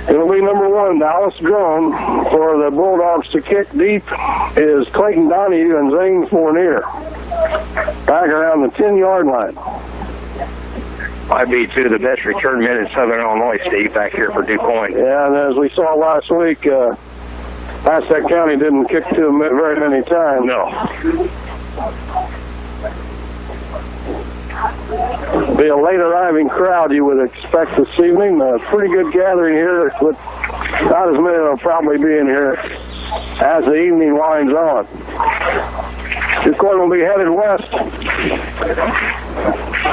It'll be number 1, Dallas Drone. For the Bulldogs to kick deep is Clayton Donahue and Zane Fournier. Back around the 10-yard line. Might be two of the best return men in Southern Illinois, Steve, back here for DuQuoin. Yeah, and as we saw last week, Aztec County didn't kick to them very many times. No. Be a late arriving crowd you would expect this evening. A pretty good gathering here, with not as many will probably be in here as the evening winds on. DuQuoin will be headed west.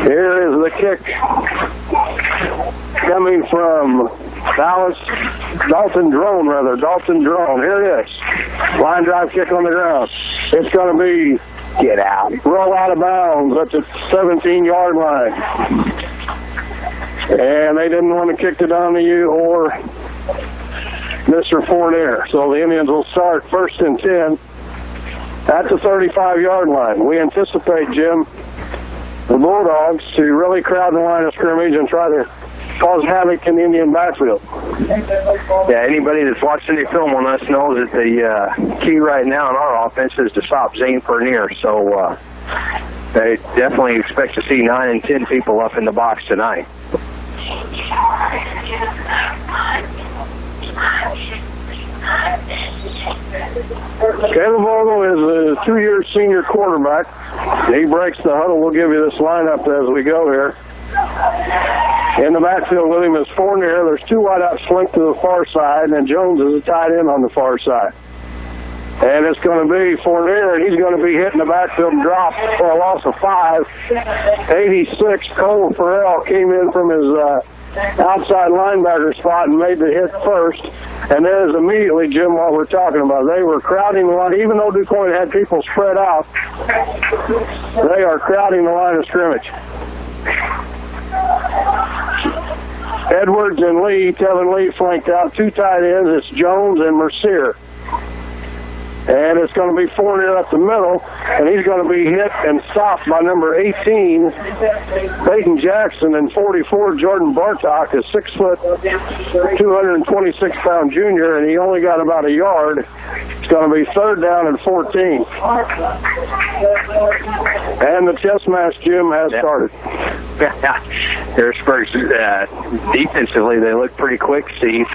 Here is the kick coming from Dalton Drone. Here it is. Line drive kick on the ground. It's going to be roll out of bounds at the 17-yard line. And they didn't want to kick to Donahue or Mr. Fournier. So the Indians will start 1st and 10 at the 35-yard line. We anticipate, Jim, the Bulldogs to really crowd the line of scrimmage and try to cause havoc in the Indian backfield. Yeah, anybody that's watched any film on us knows that the key right now in our offense is to stop Zane Fournier. So they definitely expect to see 9 and 10 people up in the box tonight. Caleb Vogel is a 2-year senior quarterback. He breaks the huddle. We'll give you this lineup as we go here. In the backfield with him is Fournier. There's 2 wideouts flanked to the far side, and then Jones is a tight end on the far side. And it's going to be Fournier, and he's going to be hitting the backfield and drop for a loss of 5. 86, Cole Farrell came in from his outside linebacker spot and made the hit first. And there's immediately, Jim, what we're talking about. They were crowding the line. Even though DuQuoin had people spread out, they are crowding the line of scrimmage. Edwards and Lee, Tevin Lee flanked out. 2 tight ends. It's Jones and Mercier. And it's going to be Fournier up the middle, and he's going to be hit and stopped by number 18, Peyton Jackson, and 44, Jordan Bartok, a 6-foot, 226-pound junior, and he only got about a yard. It's going to be 3rd down and 14. And the chess match, Jim, has started. Harrisburg's defensively, they look pretty quick, Steve.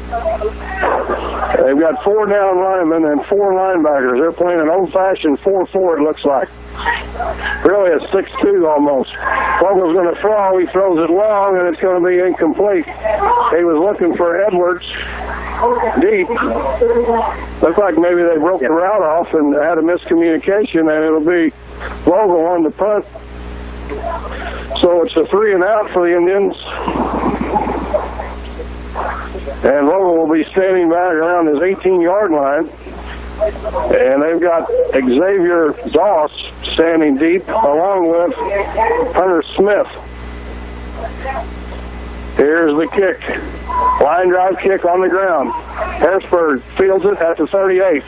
They've got 4 down linemen and 4 linebackers. They're playing an old-fashioned 4-4, it looks like. Really a 6-2 almost. Vogel's going to throw. He throws it long, and it's going to be incomplete. He was looking for Edwards deep. Looks like maybe they broke the route off and had a miscommunication, and it'll be Vogel on the punt. So it's a 3 and out for the Indians. And Vogel will be standing back around his 18-yard line. And they've got Xavier Doss standing deep along with Hunter Smith. Here's the kick. Line drive kick on the ground. Harrisburg fields it at the 38.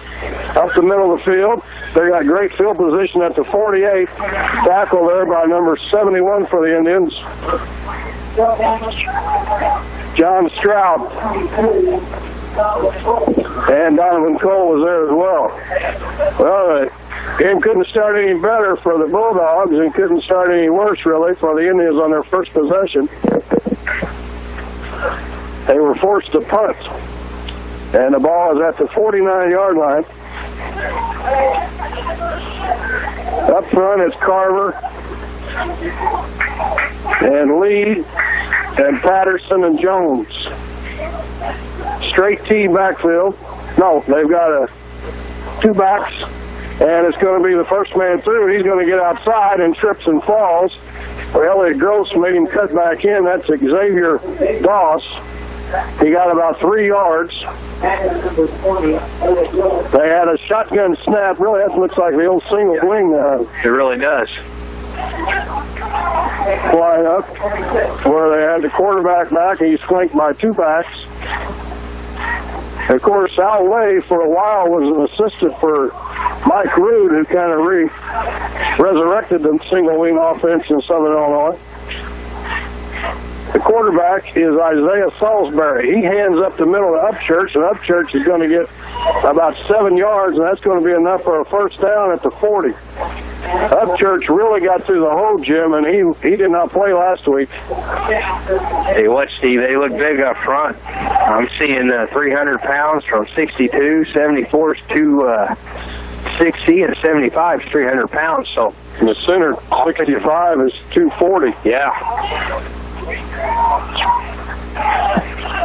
Up the middle of the field. They got great field position at the 48. Tackle there by number 71 for the Indians, John Stroud. And Donovan Cole was there as well. Well, the game couldn't start any better for the Bulldogs and couldn't start any worse, really, for the Indians on their first possession. They were forced to punt. And the ball is at the 49-yard line. Up front is Carver and Lee and Patterson and Jones. Straight T backfield. No, they've got 2 backs, and it's going to be the first man through. He's going to get outside and trips and falls. Elliot Gross made him cut back in. That's Xavier Doss. He got about 3 yards. They had a shotgun snap. Really, that looks like the old single wing. It really does. Flying up, where they had the quarterback back, and he's flanked by 2 backs. Of course, Al Way, for a while, was an assistant for Mike Rood, who kind of resurrected the single wing offense in Southern Illinois. The The quarterback is Isaiah Salisbury. He hands up the middle to Upchurch, and Upchurch is going to get about 7 yards, and that's going to be enough for a first down at the 40. Upchurch really got through the hole, Jim, and he did not play last week. Hey, what, Steve? They look big up front. I'm seeing 300 pounds from 62, 74 to 60, and 75 is 300 pounds. So and the center, 65 is 240. Yeah.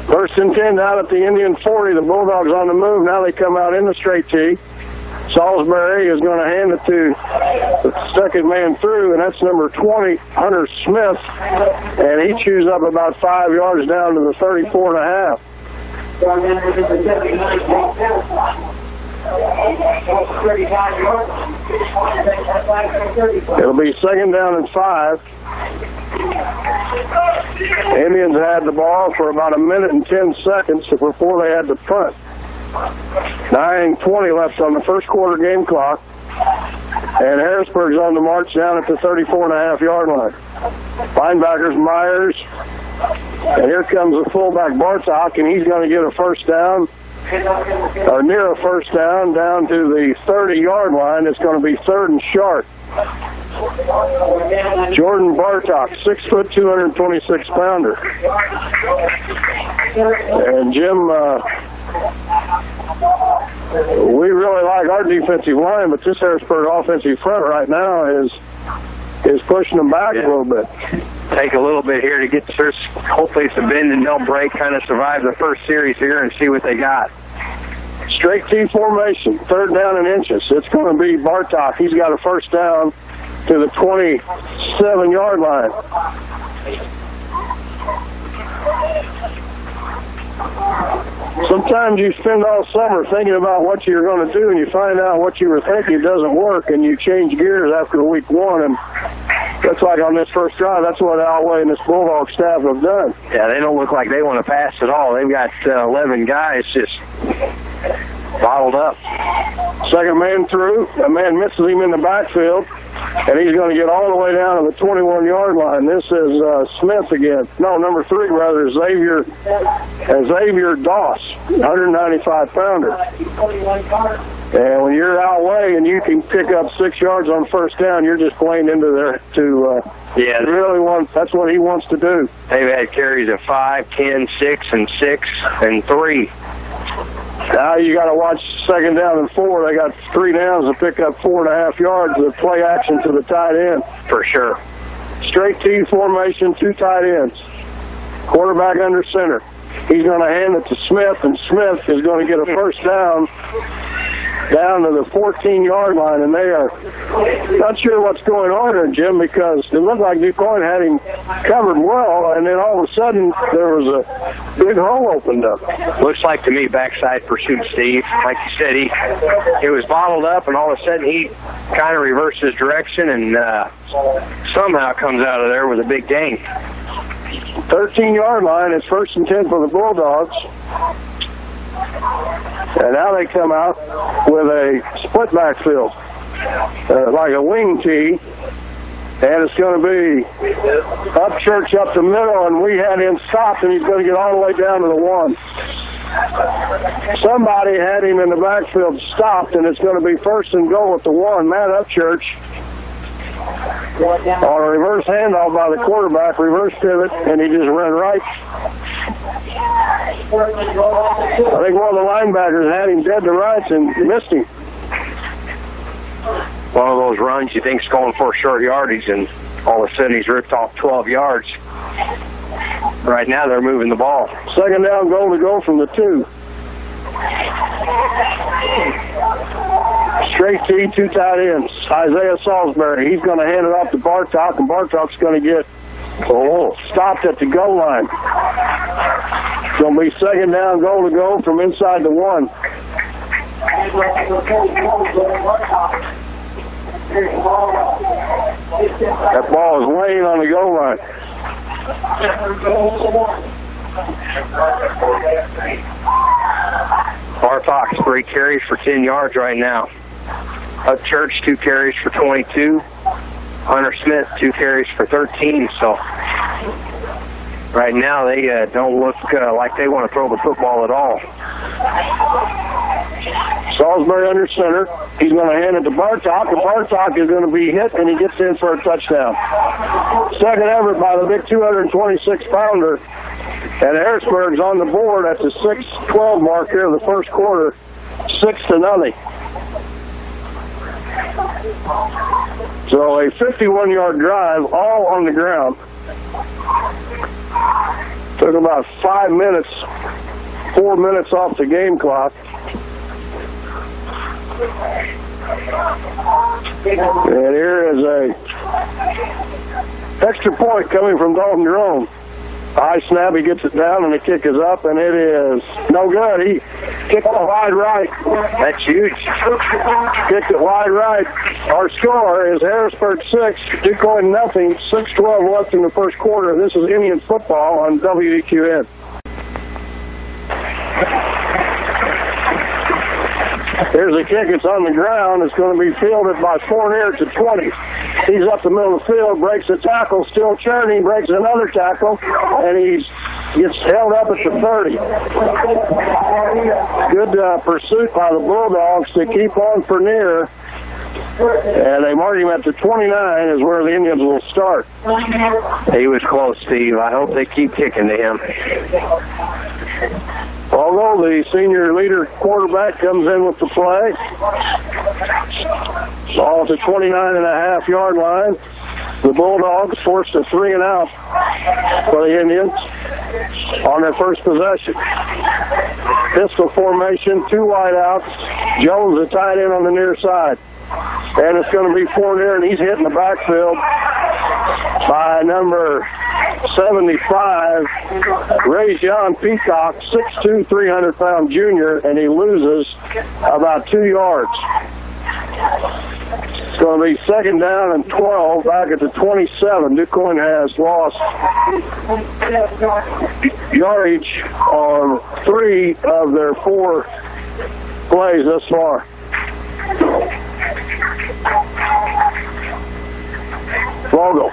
First and 10 out at the Indian 40. The Bulldogs on the move. Now they come out in the straight tee. Salisbury is going to hand it to the second man through, and that's number 20, Hunter Smith, and he chews up about 5 yards down to the 34 and a half. It'll be second down and 5. Indians had the ball for about a minute and 10 seconds before they had to punt. 9:20 left on the first quarter game clock, and Harrisburg's on the march down at the 34.5-yard line. Linebackers Myers, and here comes the fullback Bartok, and he's going to get a first down, or near a first down, down to the 30-yard line. It's going to be third and short. Jordan Bartok, 6 foot, 226-pounder. And Jim, we really like our defensive line, but this Harrisburg offensive front right now is pushing them back a little bit. Take a little bit here to get through. Hopefully it's a bend and don't break, kind of survive the first series here and see what they got. Straight T formation, third down and inches. It's going to be Bartok. He's got a first down to the 27-yard line. Sometimes you spend all summer thinking about what you're going to do, and you find out what you were thinking doesn't work, and you change gears after week one. And looks like on this first drive, that's what Alway and this Bulldog staff have done. Yeah, they don't look like they want to pass at all. They've got 11 guys just bottled up. Second man through. A man misses him in the backfield, and he's going to get all the way down to the 21-yard line. This is Smith again. No, number 3, rather, Xavier Doss, 195-pounder. And when you're Alway and you can pick up 6 yards on first down, you're just playing into there that's what he wants to do. They've had carries of 5, 10, 6, and 6, and 3. Now you got to watch second down and 4. They got 3 downs to pick up 4.5 yards of play action to the tight end. For sure. Straight T formation, 2 tight ends. Quarterback under center. He's going to hand it to Smith, and Smith is going to get a first down to the 14-yard line, and they are not sure what's going on here, Jim, because it looked like DuQuoin had him covered well, and then all of a sudden there was a big hole opened up. Looks like to me backside pursuit, Steve. Like you said, he was bottled up, and all of a sudden he kind of reversed his direction and somehow comes out of there with a big gain. 13-yard line. It's first and 10 for the Bulldogs. And now they come out with a split backfield, like a wing tee. And it's going to be Upchurch up the middle, and we had him stopped, and he's going to get all the way down to the 1. Somebody had him in the backfield stopped, and it's going to be first and goal at the 1. Matt Upchurch on a reverse handoff by the quarterback, reverse pivot, and he just ran right. I think one of the linebackers had him dead to rights and missed him. One of those runs you think's going for short yardage, and all of a sudden he's ripped off 12 yards. Right now they're moving the ball. Second down, goal to go from the 2. Straight T, 2 tight ends. Isaiah Salisbury, he's going to hand it off to Bartok, and Bartok's going to get stopped at the goal line. It's going to be second down, goal to go from inside the 1. That ball is laying on the goal line. Bartok, 3 carries for 10 yards right now. Upchurch, 2 carries for 22. Hunter Smith, 2 carries for 13. So Right now, they don't look like they want to throw the football at all. Salisbury under center. He's going to hand it to Bartok, and Bartok is going to be hit, and he gets in for a touchdown. Second effort by the big 226-pounder. And Harrisburg's on the board at the 6:12 mark here of the first quarter, 6-0. So a 51-yard drive, all on the ground. Took about 5 minutes, 4 minutes off the game clock. And here is a extra point coming from Dalton Jerome. High snap, he gets it down, and the kick is up, and it is no good. He kicked it wide right. That's huge. Kicked it wide right. Our score is Harrisburg 6, DuQuoin nothing, 6:12 left in the first quarter. This is Indian football on WEQN. Here's the kick. It's on the ground. It's going to be fielded by Fournier to 20. He's up the middle of the field, breaks a tackle, still churning, breaks another tackle, and he gets held up at the 30. Good pursuit by the Bulldogs to keep on Fournier. And they mark him at the 29 is where the Indians will start. He was close, Steve. I hope they keep kicking to him. Although the senior leader quarterback comes in with the play. Ball at the 29.5-yard line. The Bulldogs forced a 3-and-out for the Indians on their first possession. Pistol formation, 2 wideouts. Jones, the tight end on the near side. And it's going to be Fournier, and he's hitting the backfield by number 75, Rajon Peacock, 6'2", 300-pound junior, and he loses about 2 yards. It's going to be second down and 12 back at the 27. DuQuoin has lost yardage on 3 of their 4 plays thus far. Vogel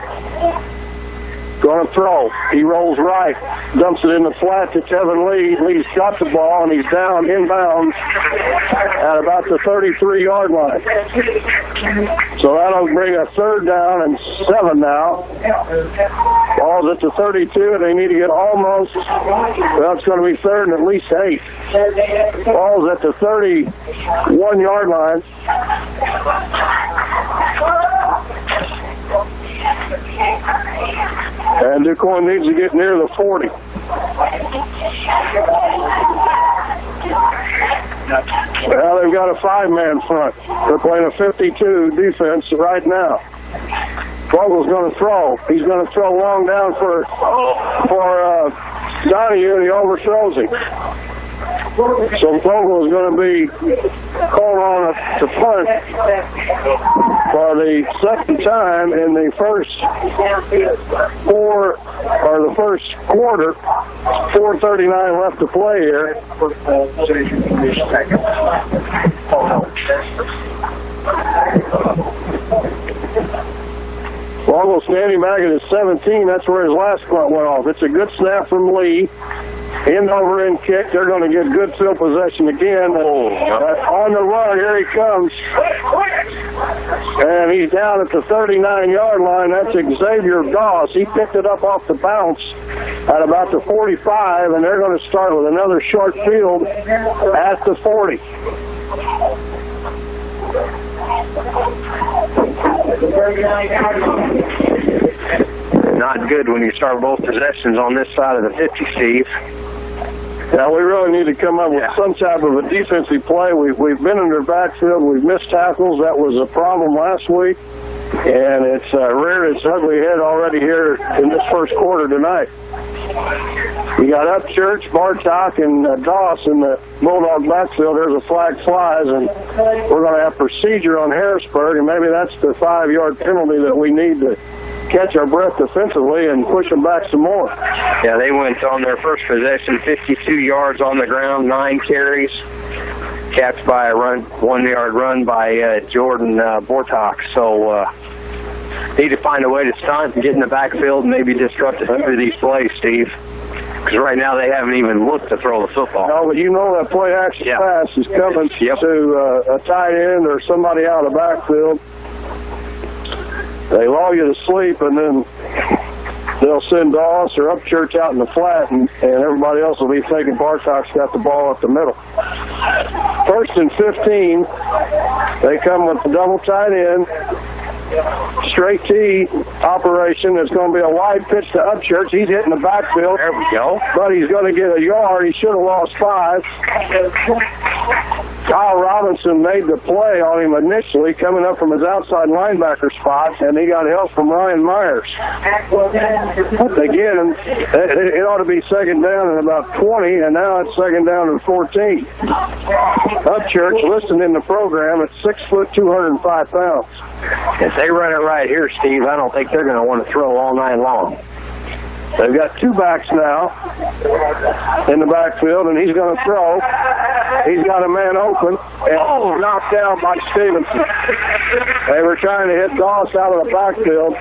going to throw. He rolls right, dumps it in the flat to Kevin Lee. Lee's got the ball, and he's down inbounds at about the 33-yard line. So that'll bring a third down and 7 now. Ball's at the 32, and they need to get almost, well, it's going to be third and at least 8. Ball's at the 31-yard line. And DuQuoin needs to get near the 40. Well, they've got a 5-man front. They're playing a 52 defense right now. Vogel's going to throw. He's going to throw long down for Donahue, and he overthrows him. So Vogel is going to be called on to punt for the second time in the first quarter. 4:39 left to play here. Vogel standing back at his 17. That's where his last punt went off. It's a good snap from Lee. End-over-end kick. They're going to get good field possession again. On the run, here he comes. And he's down at the 39-yard line. That's Xavier Doss. He picked it up off the bounce at about the 45, and they're going to start with another short field at the 40. Not good when you start both possessions on this side of the 50, Steve. Now, we really need to come up with some type of a defensive play. We've been in their backfield. We've missed tackles. That was a problem last week. And it's reared its ugly head already here in this first quarter tonight. We got Upchurch, Bartok, and Doss in the Bulldog backfield. There's a flag flies, and we're going to have procedure on Harrisburg, and maybe that's the 5-yard penalty that we need to catch our breath defensively and push them back some more. Yeah, they went on their first possession, 52 yards on the ground, 9 carries, capped by a 1-yard run by Jordan Bartok. So need to find a way to stunt and get in the backfield and maybe disrupt a few of these plays, Steve. Because right now they haven't even looked to throw the football. No, but you know that play action pass is coming to a tight end or somebody out of the backfield. They lull you to sleep, and then they'll send Doss or Upchurch out in the flat, and everybody else will be thinking Bartok's got the ball up the middle. 1st and 15. They come with the double tight end. Straight T operation. It's going to be a wide pitch to Upchurch. He's hitting the backfield. There we go. But he's going to get a yard. He should have lost 5. Kyle Robinson made the play on him initially, coming up from his outside linebacker spot, and he got help from Ryan Myers. Again, it ought to be 2nd down and about 20, and now it's 2nd down and 14. Upchurch, listed in the program, at 6 foot, 205 pounds. If they run it right here, Steve, I don't think they're going to want to throw all night long. They've got 2 backs now in the backfield, and he's going to throw. He's got a man open, and knocked down by Stevenson. They were trying to hit Doss out of the backfield.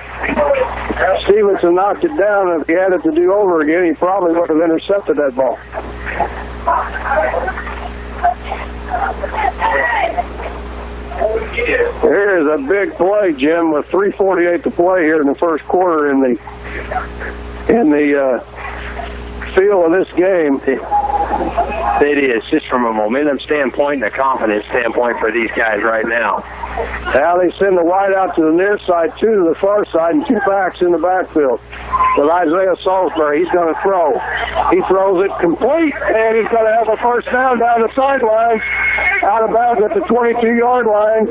Stevenson knocked it down, and if he had it to do over again, he probably would have intercepted that ball. Here's a big play, Jim, with 3:48 to play here in the first quarter in the feel of this game. It is, just from a momentum standpoint and a confidence standpoint for these guys right now. Now they send the wide out to the near side, 2 to the far side, and 2 backs in the backfield. With Isaiah Salisbury, he's going to throw. He throws it complete, and he's going to have a first down down the sideline, out of bounds at the 22-yard line.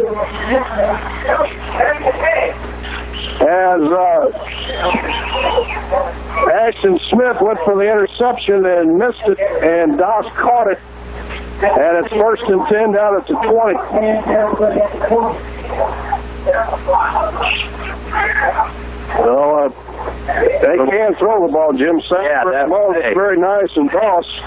As Ashton Smith went for the interception and missed it, and Doss caught it. And it's 1st and 10 down at the 20. Well, they can throw the ball, Jim. That ball was very nice, and Doss.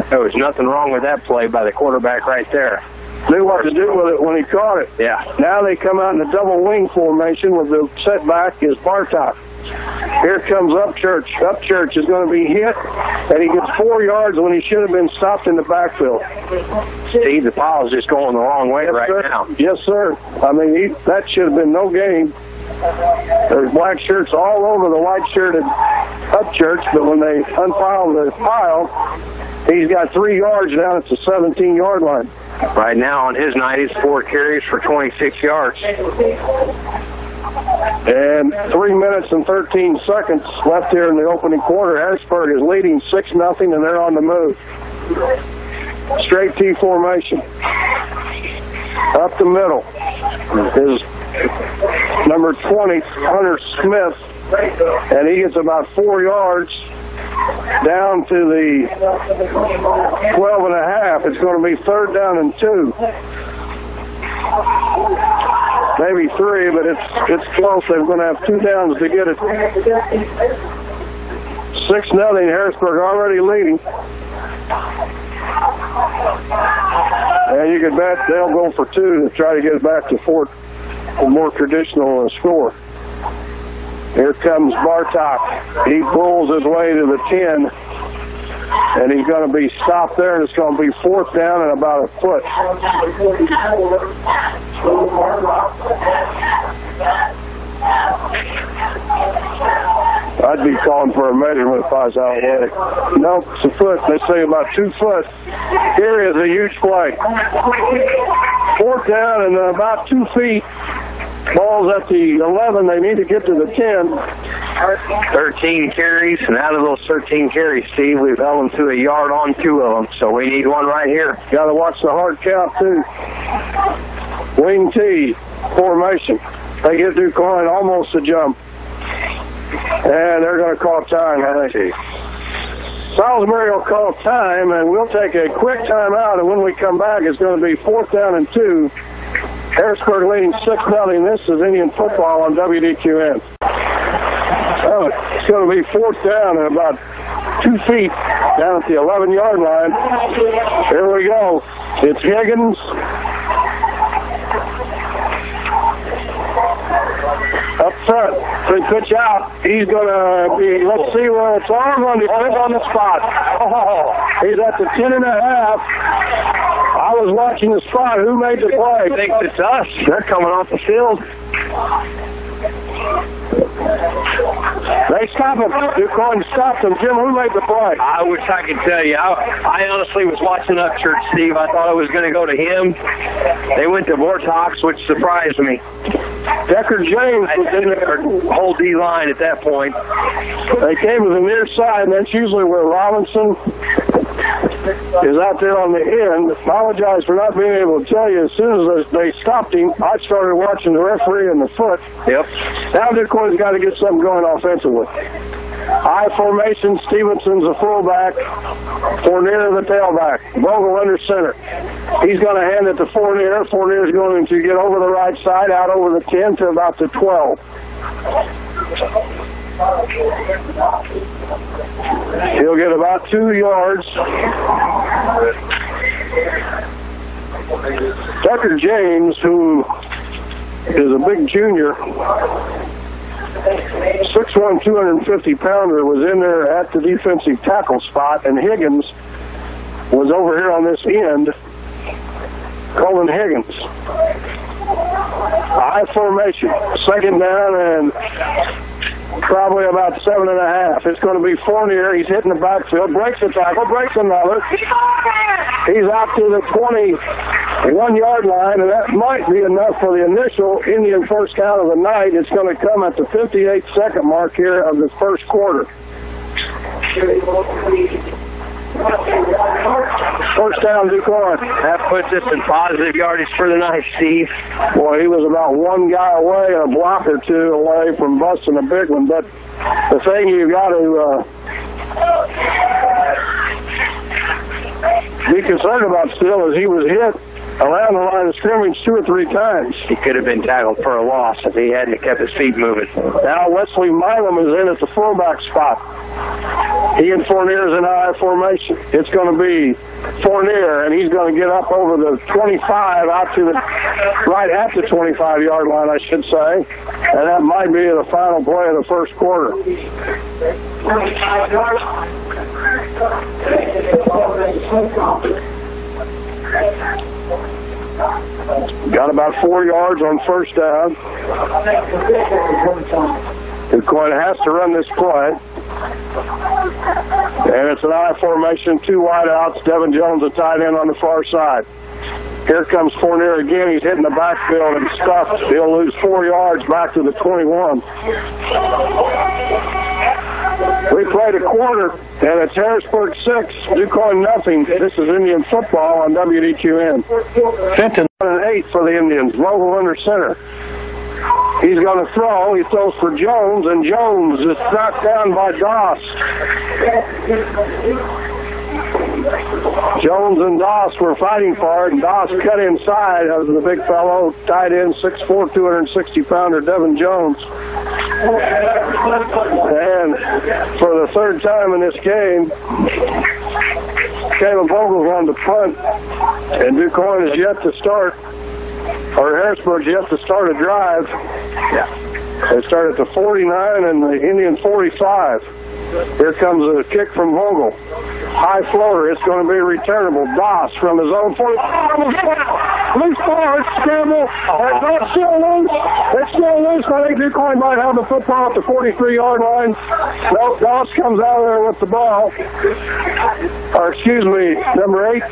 There was nothing wrong with that play by the quarterback right there. Knew what to do with it when he caught it. Yeah. Now they come out in a double wing formation with the setback is Bartok. Here comes Upchurch. Upchurch is going to be hit, and he gets 4 yards when he should have been stopped in the backfield. Steve, the pile's just going the wrong way now. Yes, sir. I mean, that should have been no gain. There's black shirts all over the white-shirted Upchurch, but when they unpile the pile, he's got 3 yards down at the 17-yard line. Right now on his night, he's 4 carries for 26 yards. And 3 minutes and 13 seconds left here in the opening quarter. Harrisburg is leading 6-0, and they're on the move. Straight T formation. Up the middle is number 20, Hunter Smith, and he gets about 4 yards down to the 12 and a half. It's going to be 3rd down and 2. Maybe 3, but it's close. They're going to have 2 downs to get it. 6-0, Harrisburg already leading. And you can bet they'll go for 2 to try to get it back to 4, a more traditional score. Here comes Bartok. He pulls his way to the 10, and he's going to be stopped there, and it's going to be 4th down and about a foot. I'd be calling for a measurement if I was out there. Nope, it's a foot. They say about 2 foot. Here is a huge play. 4th down and about 2 feet. Ball's at the 11. They need to get to the 10. 13 carries, and out of those 13 carries, Steve, we've held them to a yard on 2 of them, so we need one right here. Got to watch the hard count, too. Wing T formation. They get DuQuoin almost a jump. And they're going to call time, I think. Salisbury will call time, and we'll take a quick timeout, and when we come back, it's going to be 4th down and 2. Harrisburg leading 6-0. This is Indian football on WDQN. Oh, it's going to be 4th down and about 2 feet down at the 11-yard line. Here we go. It's Higgins. Up front, good pitch out. He's going to be, let's see where it's on the spot. Oh, he's at the 10.5. I was watching the spot. Who made the play? I think it's us. They're coming off the field. They stopped him. DuQuoin stopped him. Jim, who made the play? I wish I could tell you. I honestly was watching Upchurch, Steve. I thought it was going to go to him. They went to Vortox, which surprised me. Decker James was in there. Whole D-line at that point. They came to the near side, and that's usually where Robinson is out there on the end. Apologize for not being able to tell you. As soon as they stopped him, I started watching the referee in the foot. Yep. Now DuQuoin's got to get something going offensively. I formation, Stevenson's the fullback, Fournier the tailback, Vogel under center. He's going to hand it to Fournier. Fournier's going to get over the right side, out over the 10 to about the 12. He'll get about 2 yards. Tucker James, who is a big junior, 6'1", 250-pounder, was in there at the defensive tackle spot, and Higgins was over here on this end. Colin Higgins. High formation. Second down and probably about 7.5. It's going to be Fournier. He's hitting the backfield. Breaks the tackle. Breaks another. He's out to the 21-yard line, and that might be enough for the initial Indian first down of the night. It's going to come at the 58-second mark here of the first quarter. First down, DuQuoin. That puts us in positive yardage for the night, Steve. Boy, he was about one guy away, a block or two away from busting a big one. But the thing you got to be concerned about still is he was hit around the line of scrimmage 2 or 3 times. He could have been tackled for a loss if he hadn't kept his feet moving. Now Wesley Milam is in at the fullback spot. He and Fournier is in high formation. It's going to be Fournier, and he's going to get up over the 25, out to the right at the 25-yard line, I should say. And that might be the final play of the first quarter. Got about 4 yards on first down. DuQuoin has to run this play. And it's an I formation, 2 wideouts. Devin Jones, a tight end on the far side. Here comes Fournier again. He's hitting the backfield and stuffed. He'll lose 4 yards back to the 21. We played a quarter, and it's Harrisburg 6, DuQuoin nothing. This is Indian football on WDQN. Fenton 8 for the Indians. Vogel under center. He's going to throw. He throws for Jones, and Jones is knocked down by Doss. Jones and Doss were fighting for it, and Doss cut inside of the big fellow, tight end, 6'4", 260-pounder Devin Jones. And for the third time in this game, Caleb Vogel's on the punt, and DuQuoin is yet to start, or Harrisburg's yet to start a drive. They start at the 49 and the Indian 45. Here comes a kick from Vogel. High floater. It's going to be returnable. Doss from his own 40. Loose ball. It's scramble. It's not still loose. It's still loose. I think DuQuoin might have the football at the 43-yard line. No, Doss comes out of there with the ball. Or excuse me, number 18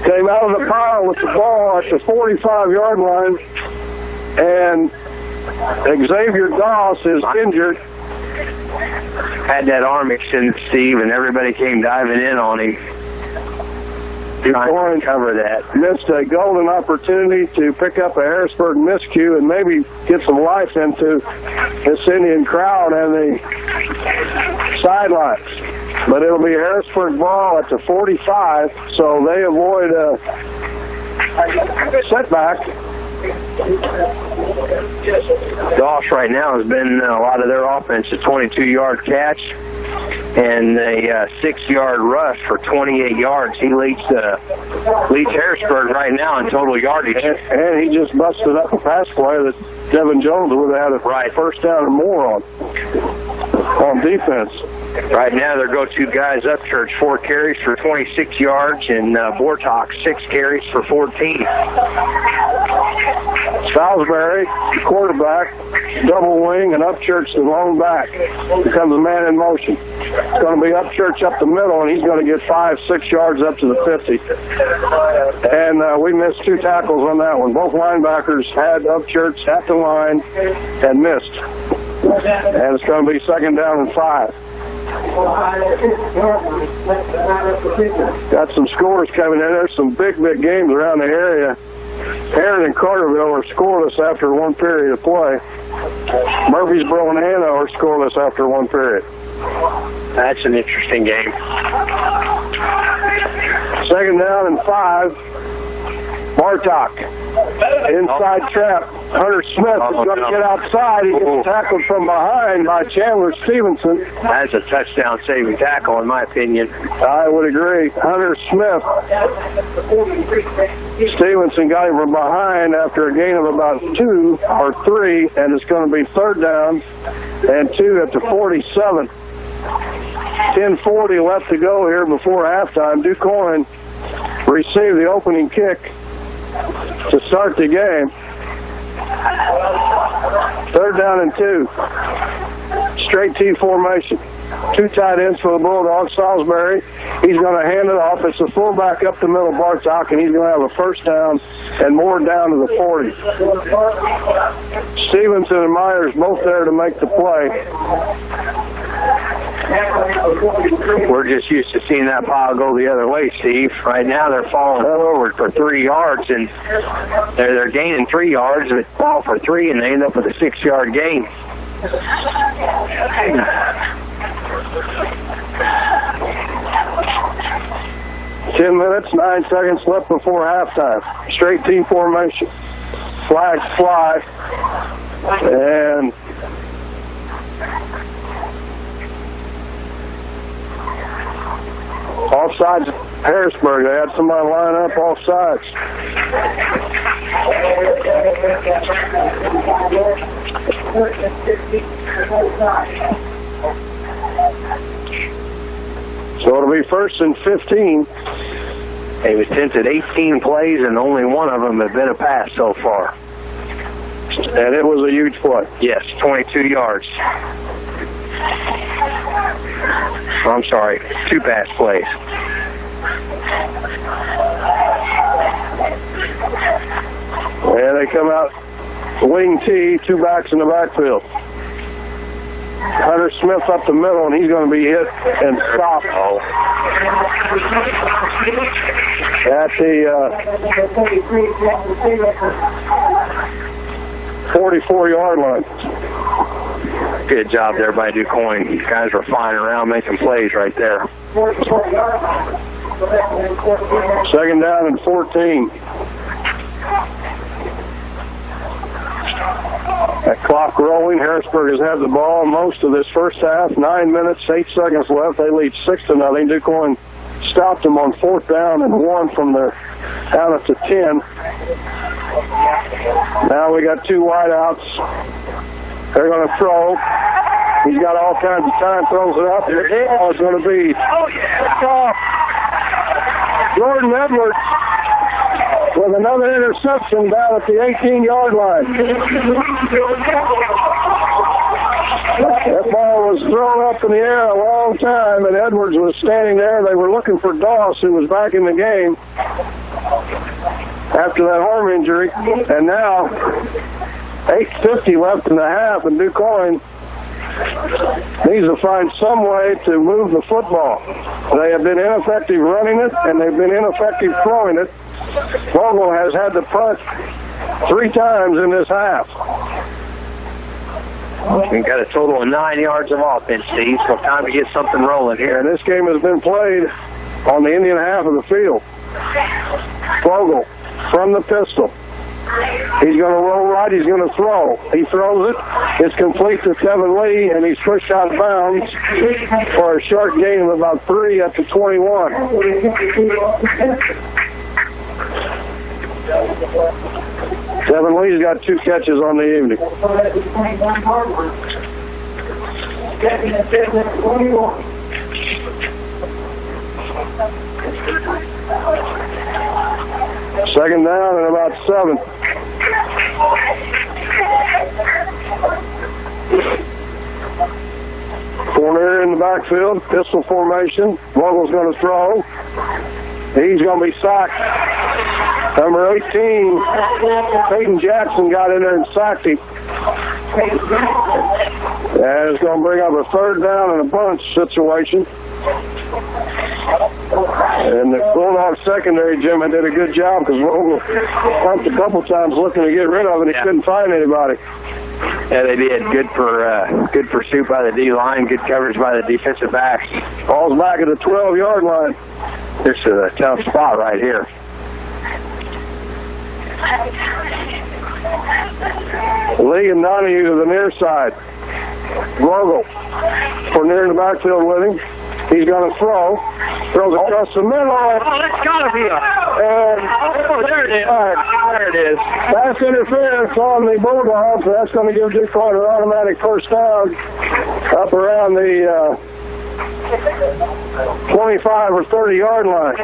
came out of the pile with the ball at the 45-yard line. And Xavier Doss is injured. Had that arm extended, Steve, and everybody came diving in on him. DuQuoin cover that. Missed a golden opportunity to pick up a Harrisburg miscue and maybe get some life into this Indian crowd and the sidelines. But it'll be Harrisburg ball at the 45, so they avoid a setback. Doss right now has been a lot of their offense, a 22-yard catch. and a 6-yard rush for 28 yards. He leads Harrisburg right now in total yardage. And he just busted up a pass play that Devin Jones would have had a first down or more on defense. Right now, their go-to guys, Upchurch, 4 carries for 26 yards, and Bortok, 6 carries for 14. Salisbury, quarterback, double wing, and Upchurch the long back. Becomes a man in motion. It's going to be Upchurch up the middle, and he's going to get 5-6 yards up to the 50. And we missed 2 tackles on that one. Both linebackers had Upchurch at the line and missed. And it's going to be 2nd down and 5. Got some scores coming in. There's some big games around the area. Heron and Carterville are scoreless after 1 period of play. Murfreesboro and Anna are scoreless after 1 period. That's an interesting game. 2nd down and 5. Bartok, inside trap. Hunter Smith is going to get outside. He gets tackled from behind by Chandler Stevenson. That's a touchdown-saving tackle, in my opinion. I would agree. Hunter Smith. Stevenson got him from behind after a gain of about 2 or 3, and it's going to be 3rd down and 2 at the 47. 10:40 left to go here before halftime. DuQuoin received the opening kick to start the game. 3rd down and 2. Straight T formation. 2 tight ends for the Bulldogs. Salisbury, he's going to hand it off. It's the fullback up the middle, Bartok, and he's going to have a 1st down and more down to the 40. Stevenson and Myers both there to make the play. We're just used to seeing that pile go the other way, Steve. Right now they're falling forward for 3 yards, and they're gaining 3 yards, and they fall for 3, and they end up with a 6-yard gain. 10 minutes, 9 seconds left before halftime. Straight T formation. Flags fly. And offsides Harrisburg. They had somebody line up offsides. So it'll be 1st and 15. They've attempted 18 plays, and only one of them has been a pass so far. And it was a huge play. Yes, 22 yards. I'm sorry, 2 pass plays. And they come out wing T, 2 backs in the backfield. Hunter Smith up the middle, and he's going to be hit and stopped at the 44-yard line. Good job there by DuQuoin. These guys were flying around making plays right there. 2nd down and 14. That clock rolling. Harrisburg has had the ball most of this first half. 9 minutes, 8 seconds left. They lead 6-0. DuQuoin stopped them on 4th down and 1 from their down at the 10. Now we got 2 wideouts. They're going to throw. He's got all kinds of time. Throws it up. The ball is going to be off. Jordan Edwards with another interception down at the 18-yard line. That ball was thrown up in the air a long time, and Edwards was standing there. They were looking for Doss, who was back in the game after that arm injury. And now, 8:50 left in the half, and DuQuoin needs to find some way to move the football. They have been ineffective running it, and they've been ineffective throwing it. Vogel has had to punt 3 times in this half. We've got a total of 9 yards of offense, Steve, so time to get something rolling here. And this game has been played on the Indian half of the field. Vogel from the pistol. He's going to roll right. He's going to throw. He throws it. It's complete to Kevin Lee, and he's pushed out of bounds for a short gain of about 3 at the 21. Kevin Lee's got 2 catches on the evening. Second down and about 7. Corner in the backfield, pistol formation. Vogel's going to throw. He's going to be sacked. Number 18, Peyton Jackson got in there and sacked him. And it's going to bring up a 3rd down and a bunch situation. And the Bulldog secondary, Jim, I did a good job because Vogel pumped a couple times looking to get rid of it. He couldn't find anybody. Yeah, they did. Good pursuit by the D-line, good coverage by the defensive backs. Ball's back at the 12-yard line. This is a tough spot right here. Lee and Donahue to the near side. Vogel for near in the backfield with him. He's going to throw. Throws across the middle. Oh, that's got to be a... there it is. There it is. Pass interference on the Bulldogs. That's going to give DuQuoin an automatic first down up around the 25 or 30-yard line.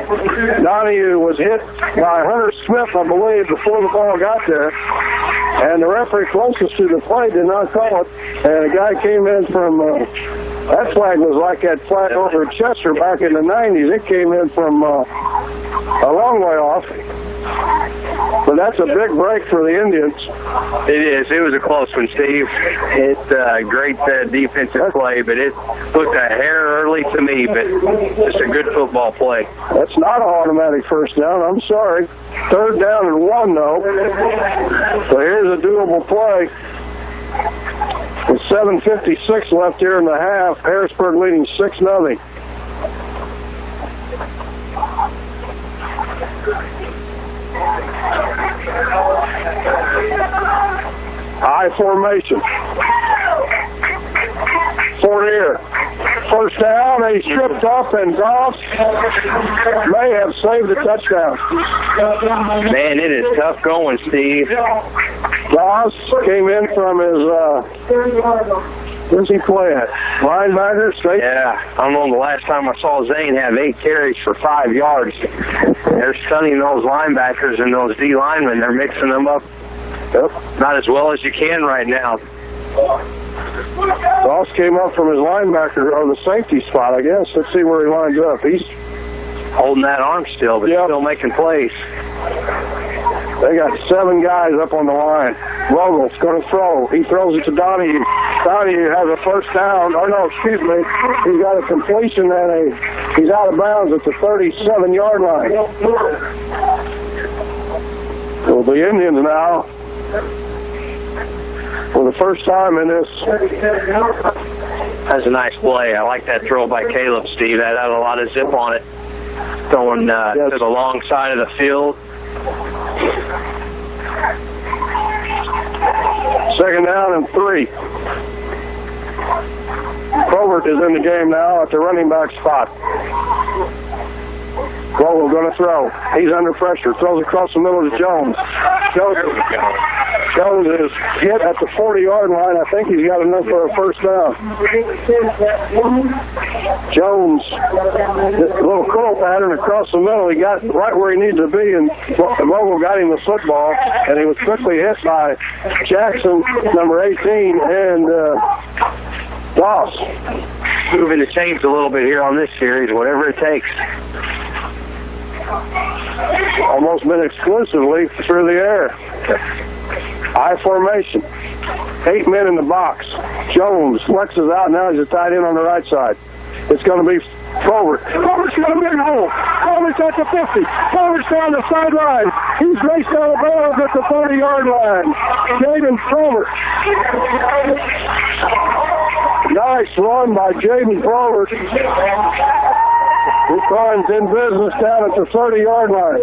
Donahue was hit by Hunter Smith, I believe, before the ball got there. And the referee closest to the play did not call it. And a guy came in from... that flag was like that flag over at Chester back in the 90s. It came in from a long way off. But that's a big break for the Indians. It is. It was a close one, Steve. It's a great defensive play, but it looked a hair early to me, but just a good football play. That's not an automatic first down. I'm sorry. 3rd down and 1, though. So here's a doable play. With 7:56 left here in the half, Harrisburg leading 6-0. I formation. Fournier. First down, he stripped up, and Goss may have saved the touchdown. Man, it is tough going, Steve. Goss came in from his, where's he play at? Linebacker, straight? Yeah, I don't know the last time I saw Zane have 8 carries for 5 yards. They're stunning those linebackers and those D linemen. They're mixing them up not as well as you can right now. Goss came up from his linebacker or the safety spot, I guess. Let's see where he lines up. He's holding that arm still, but still making plays. They got 7 guys up on the line. Vogel's going to throw. He throws it to Donahue. Donahue has a first down. Oh, no, excuse me. He's got a completion and he's out of bounds at the 37-yard line. Well, the Indians now, for the first time in this. That's a nice play. I like that throw by Caleb, Steve. That had a lot of zip on it. Throwing to the long side of the field. Second down and 3. Probert is in the game now at the running back spot. Vogel going to throw. He's under pressure. Throws across the middle to Jones. Jones is hit at the 40-yard line. I think he's got enough for a first down. Jones, this little curl pattern across the middle. He got right where he needed to be, and Vogel got him the football, and he was quickly hit by Jackson, number 18, and Doss. Moving the chains a little bit here on this series, whatever it takes. Almost been exclusively through the air. I formation. 8 men in the box. Jones flexes out. Now he's a tight end on the right side. It's going to be Probert. Probert's got a big hole. Probert's at the 50. Probert's down the sideline. He's raced out of bounds at the 30-yard line. Jaden Probert. Nice run by Jaden Probert. DuQuoin's in business down at the 30-yard line.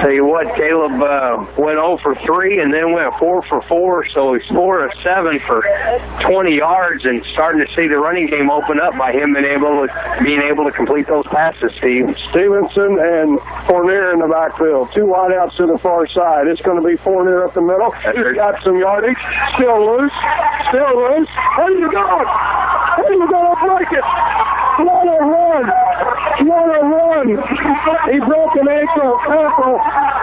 Tell you what, Caleb went 0 for 3 and then went 4 for 4, so he's 4 of 7 for 20 yards and starting to see the running game open up by him being able to complete those passes, Steve. Stevenson and Fournier in the backfield. 2 wideouts to the far side. It's going to be Fournier up the middle. He's got some yardage. Still loose. There you go. He's going to break it. What a run. He broke an ankle.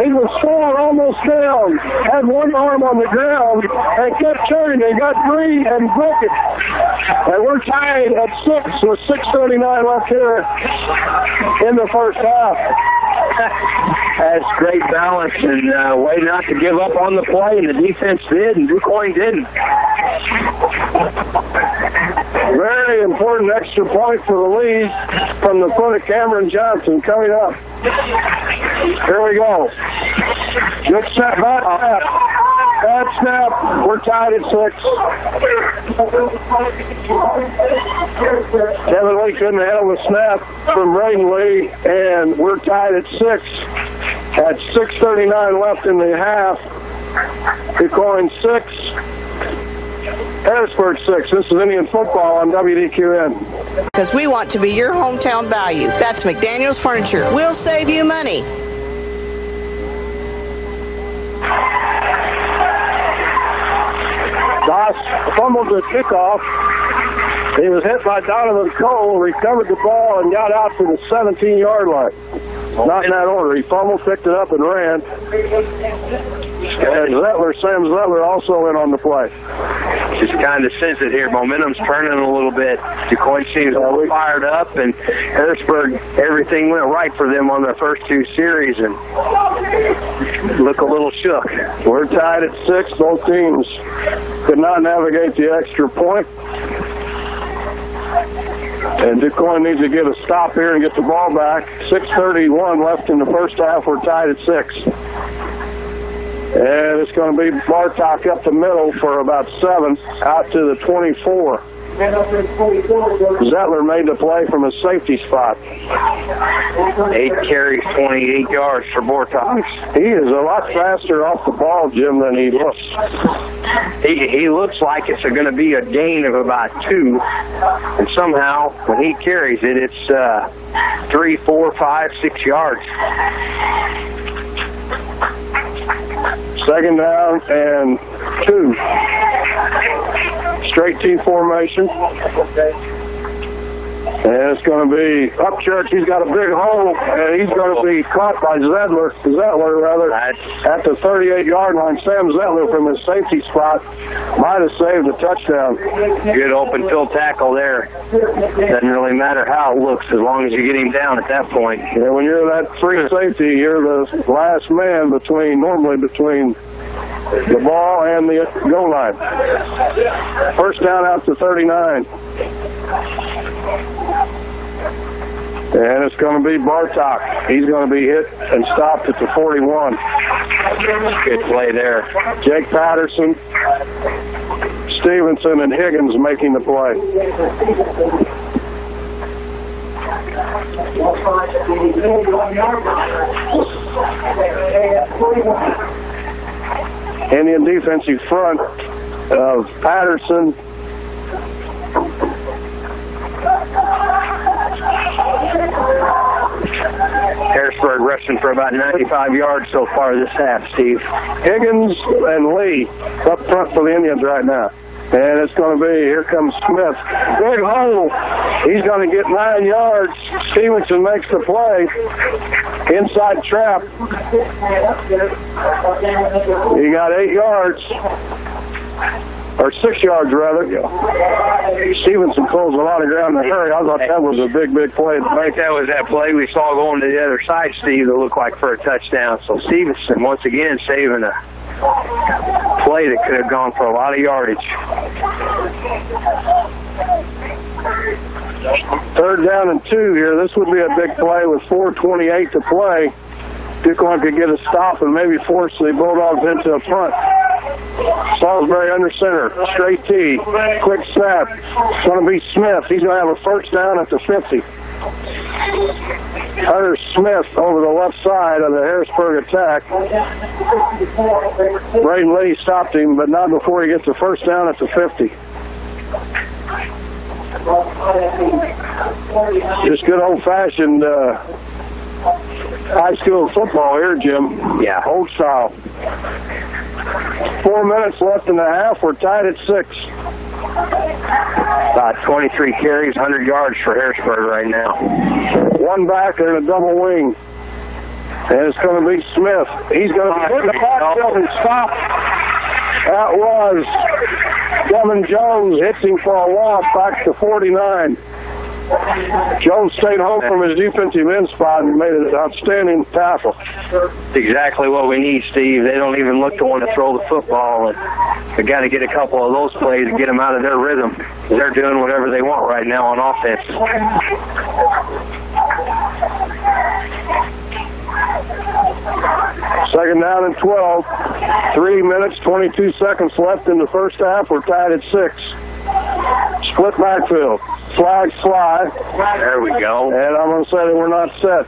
He was falling almost down. Had one arm on the ground and kept turning and got free and broke it. And we're tied at 6 with 6:39 left here in the first half. That's great balance and way not to give up on the play, and the defense did, and DuQuoin didn't. Very important extra point for the lead from the foot of Cameron Johnson coming up. Here we go. Good set, bad snap. We're tied at 6. Kevin Lee couldn't handle the snap from Braden Lee, and we're tied at 6. At 6:39 left in the half. DuQuoin 6. Harrisburg 6. This is Indian football on WDQN. Because we want to be your hometown value. That's McDaniel's Furniture. We'll save you money. Doss fumbled the kickoff. He was hit by Donovan Cole, recovered the ball, and got out to the 17-yard line. Not in that order. He fumbled, picked it up, and ran. And Sam Zettler also in on the play. Just kind of sense it here. Momentum's turning a little bit. DuQuoin seems a little fired up, and Harrisburg, everything went right for them on their first 2 series, and look a little shook. We're tied at 6. Both teams could not navigate the extra point. And DuQuoin needs to get a stop here and get the ball back. 6:31 left in the first half. We're tied at 6. And it's going to be Bartok up the middle for about 7, out to the 24. Zettler made the play from a safety spot. 8 carries, 28 yards for Bartok. He is a lot faster off the ball, Jim, than he looks. He looks like it's going to be a gain of about 2, and somehow when he carries it, it's 3, 4, 5, 6 yards. Second down and 2. Straight T formation. And it's going to be Upchurch. He's got a big hole, and he's going to be caught by Zettler at the 38-yard line. Sam Zettler from his safety spot might have saved a touchdown. Good open field tackle there. Doesn't really matter how it looks as long as you get him down at that point. Yeah, when you're that free safety, you're the last man normally between the ball and the goal line. First down out to 39. And it's going to be Bartok. He's going to be hit and stopped at the 41. Good play there. Jake Patterson, Stevenson, and Higgins making the play. Indian defensive front of Patterson, Harrisburg rushing for about 95 yards so far this half, Steve. Higgins and Lee up front for the Indians right now. And it's going to be, here comes Smith. Big hole. He's going to get 9 yards. Stevenson makes the play. Inside trap. He got 8 yards. Or 6 yards, rather. Stevenson pulls a lot of ground in a hurry. I thought that was a big, big play. I think that was that play we saw going to the other side, Steve, that looked like for a touchdown. So Stevenson, once again, saving a play that could have gone for a lot of yardage. Third down and 2 here. This would be a big play with 4:28 to play. DuQuoin could get a stop and maybe force the Bulldogs into a punt. Salisbury under center. Straight tee. Quick snap. It's going to be Smith. He's going to have a first down at the 50. Hunter Smith over the left side of the Harrisburg attack. Braden Lee stopped him, but not before he gets the first down at the 50. Just good old-fashioned high school football here, Jim. Yeah. Old style. 4 minutes left in the half. We're tied at 6. About 23 carries, 100 yards for Harrisburg right now. One back and a double wing. And it's going to be Smith. He's going to hit the backfield and stop. That was Devin Jones hitting for a loss back to 49. Jones stayed home from his defensive end spot and made an outstanding tackle. That's exactly what we need, Steve. They don't even look to want to throw the football, and we got to get a couple of those plays to get them out of their rhythm. They're doing whatever they want right now on offense. Second down and 12. 3 minutes, 22 seconds left in the first half. We're tied at 6. Split backfield. Flag fly. There we go. And I'm going to say that we're not set.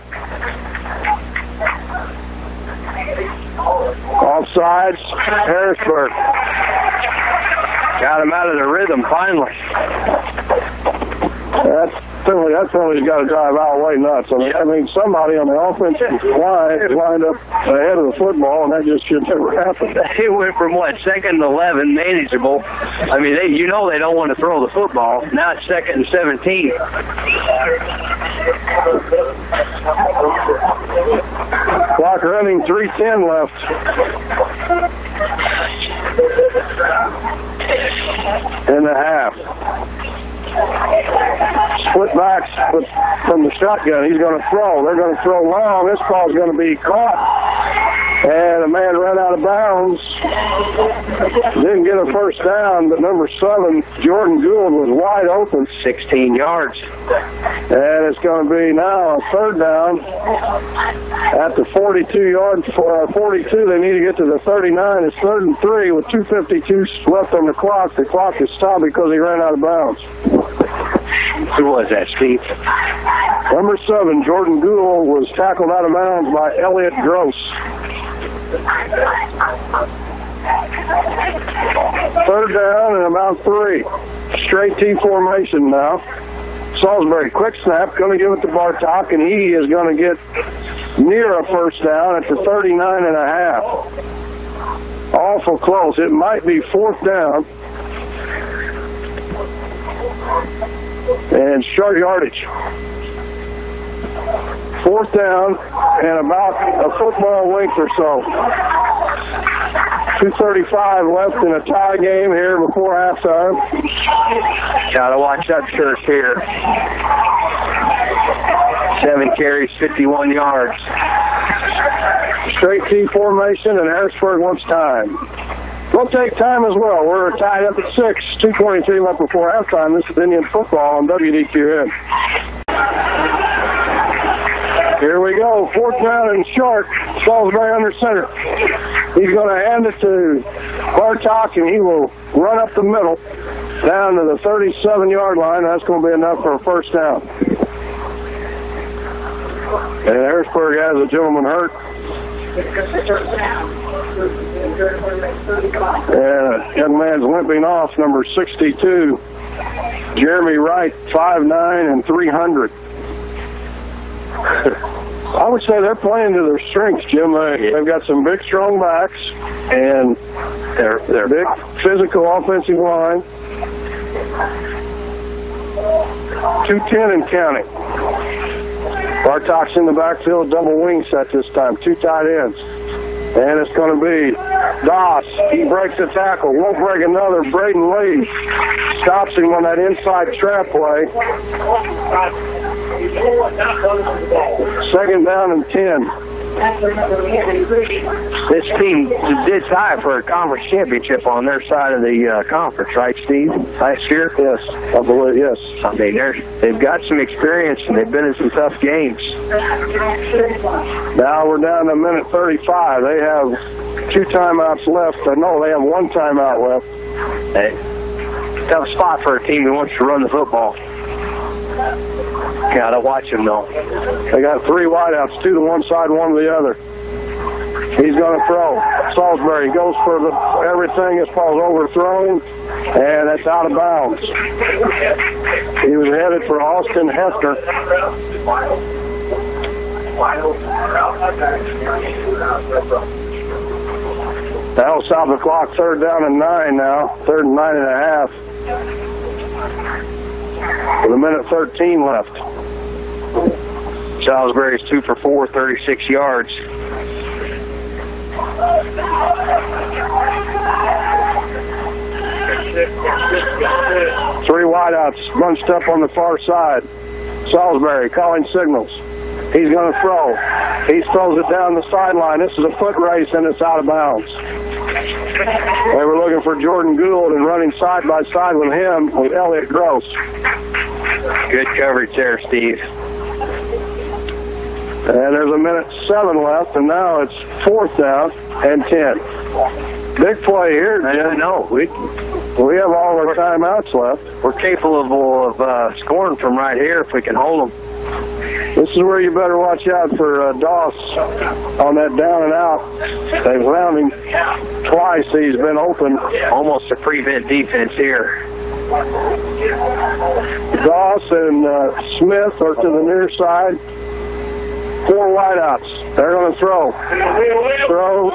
Offsides, Harrisburg. Got him out of the rhythm finally. That penalty's got to drive Al way nuts. I mean, somebody on the offensive line is lined up ahead of the football, and that just should never happen. It went from, second and 11, manageable. I mean, they don't want to throw the football. Now it's second and 17. Clock running, 3:10 left. In the half. Split backs from the shotgun. He's going to throw. They're going to throw long. This ball's going to be caught. And a man ran out of bounds. Didn't get a first down, but number 7, Jordan Gould, was wide open. 16 yards. And it's going to be now a third down at the 42-yard, 42. They need to get to the 39. It's 3rd and 3 with 2:52 left on the clock. The clock is stopped because he ran out of bounds. Who was that, Steve? Number 7, Jordan Gould, was tackled out of bounds by Elliott Gross. 3rd down and about 3. Straight T formation now. Salisbury, quick snap, going to give it to Bartok, and he is going to get near a first down at the 39 and a half. Awful close. It might be 4th down. And short yardage. 4th down and about a football length or so. 2:35 left in a tie game here before halftime. Gotta watch that church here. 7 carries, 51 yards. Straight T formation, and Harrisburg wants time. We'll take time as well. We're tied up at 6. 2:23 left before halftime. This is Indian football on WDQN. Here we go. 4th down and short. Salisbury under center. He's going to hand it to Bartok, and he will run up the middle down to the 37-yard line. That's going to be enough for a first down. And Harrisburg has a gentleman hurt. And a young man's limping off, number 62, Jeremy Wright, 5'9" and 300. I would say they're playing to their strengths, Jim. They've got some big, strong backs, and they're big, physical offensive line. 210 and counting. Bartok's in the backfield, double wing set this time, 2 tight ends. And it's going to be Doss. He breaks a tackle. Won't break another. Braden Lee stops him on that inside trap play. 2nd down and 10. This team did tie for a conference championship on their side of the conference, right, Steve? Last year? Yes, I believe, yes. I mean, they've got some experience, and they've been in some tough games. Now we're down to minute 35. They have 2 timeouts left. No, they have 1 timeout left. Hey, tough spot for a team who wants to run the football. Gotta watch them, though. They got 3 wideouts, 2 to one side, 1 to the other. He's going to throw. Salisbury goes for everything. This ball's overthrown, and it's out of bounds. He was headed for Austin Hefner. That'll stop the clock. 3rd down and 9 now. 3rd and 9.5. With 1:13 left. Salisbury's 2 for 4, 36 yards. 3 wideouts bunched up on the far side. Salisbury calling signals. He's going to throw. He throws it down the sideline. This is a foot race, and it's out of bounds. They were looking for Jordan Gould and running side by side with him with Elliott Gross. Good coverage there, Steve. And there's 1:07 left, and now it's 4th down and 10. Big play here. I know. We have all our timeouts left. We're capable of scoring from right here if we can hold them. This is where you better watch out for Doss on that down and out. They've found him twice. He's been open. Almost a prevent defense here. Doss and Smith are to the near side. 4 wideouts. They're going to throw.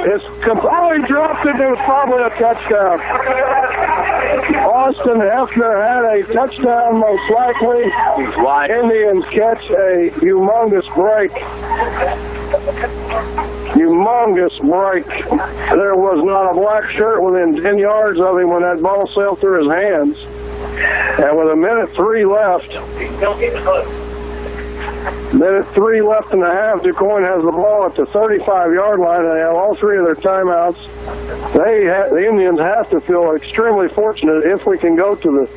It's completely dropped it. It was probably a touchdown. Austin Hefner had a touchdown, most likely. Indians catch a humongous break. Humongous break. There was not a black shirt within 10 yards of him when that ball sailed through his hands. And with 1:03 left, 1:03 left and a half, DuQuoin has the ball at the 35-yard line, and they have all 3 of their timeouts. The Indians have to feel extremely fortunate if we can go to the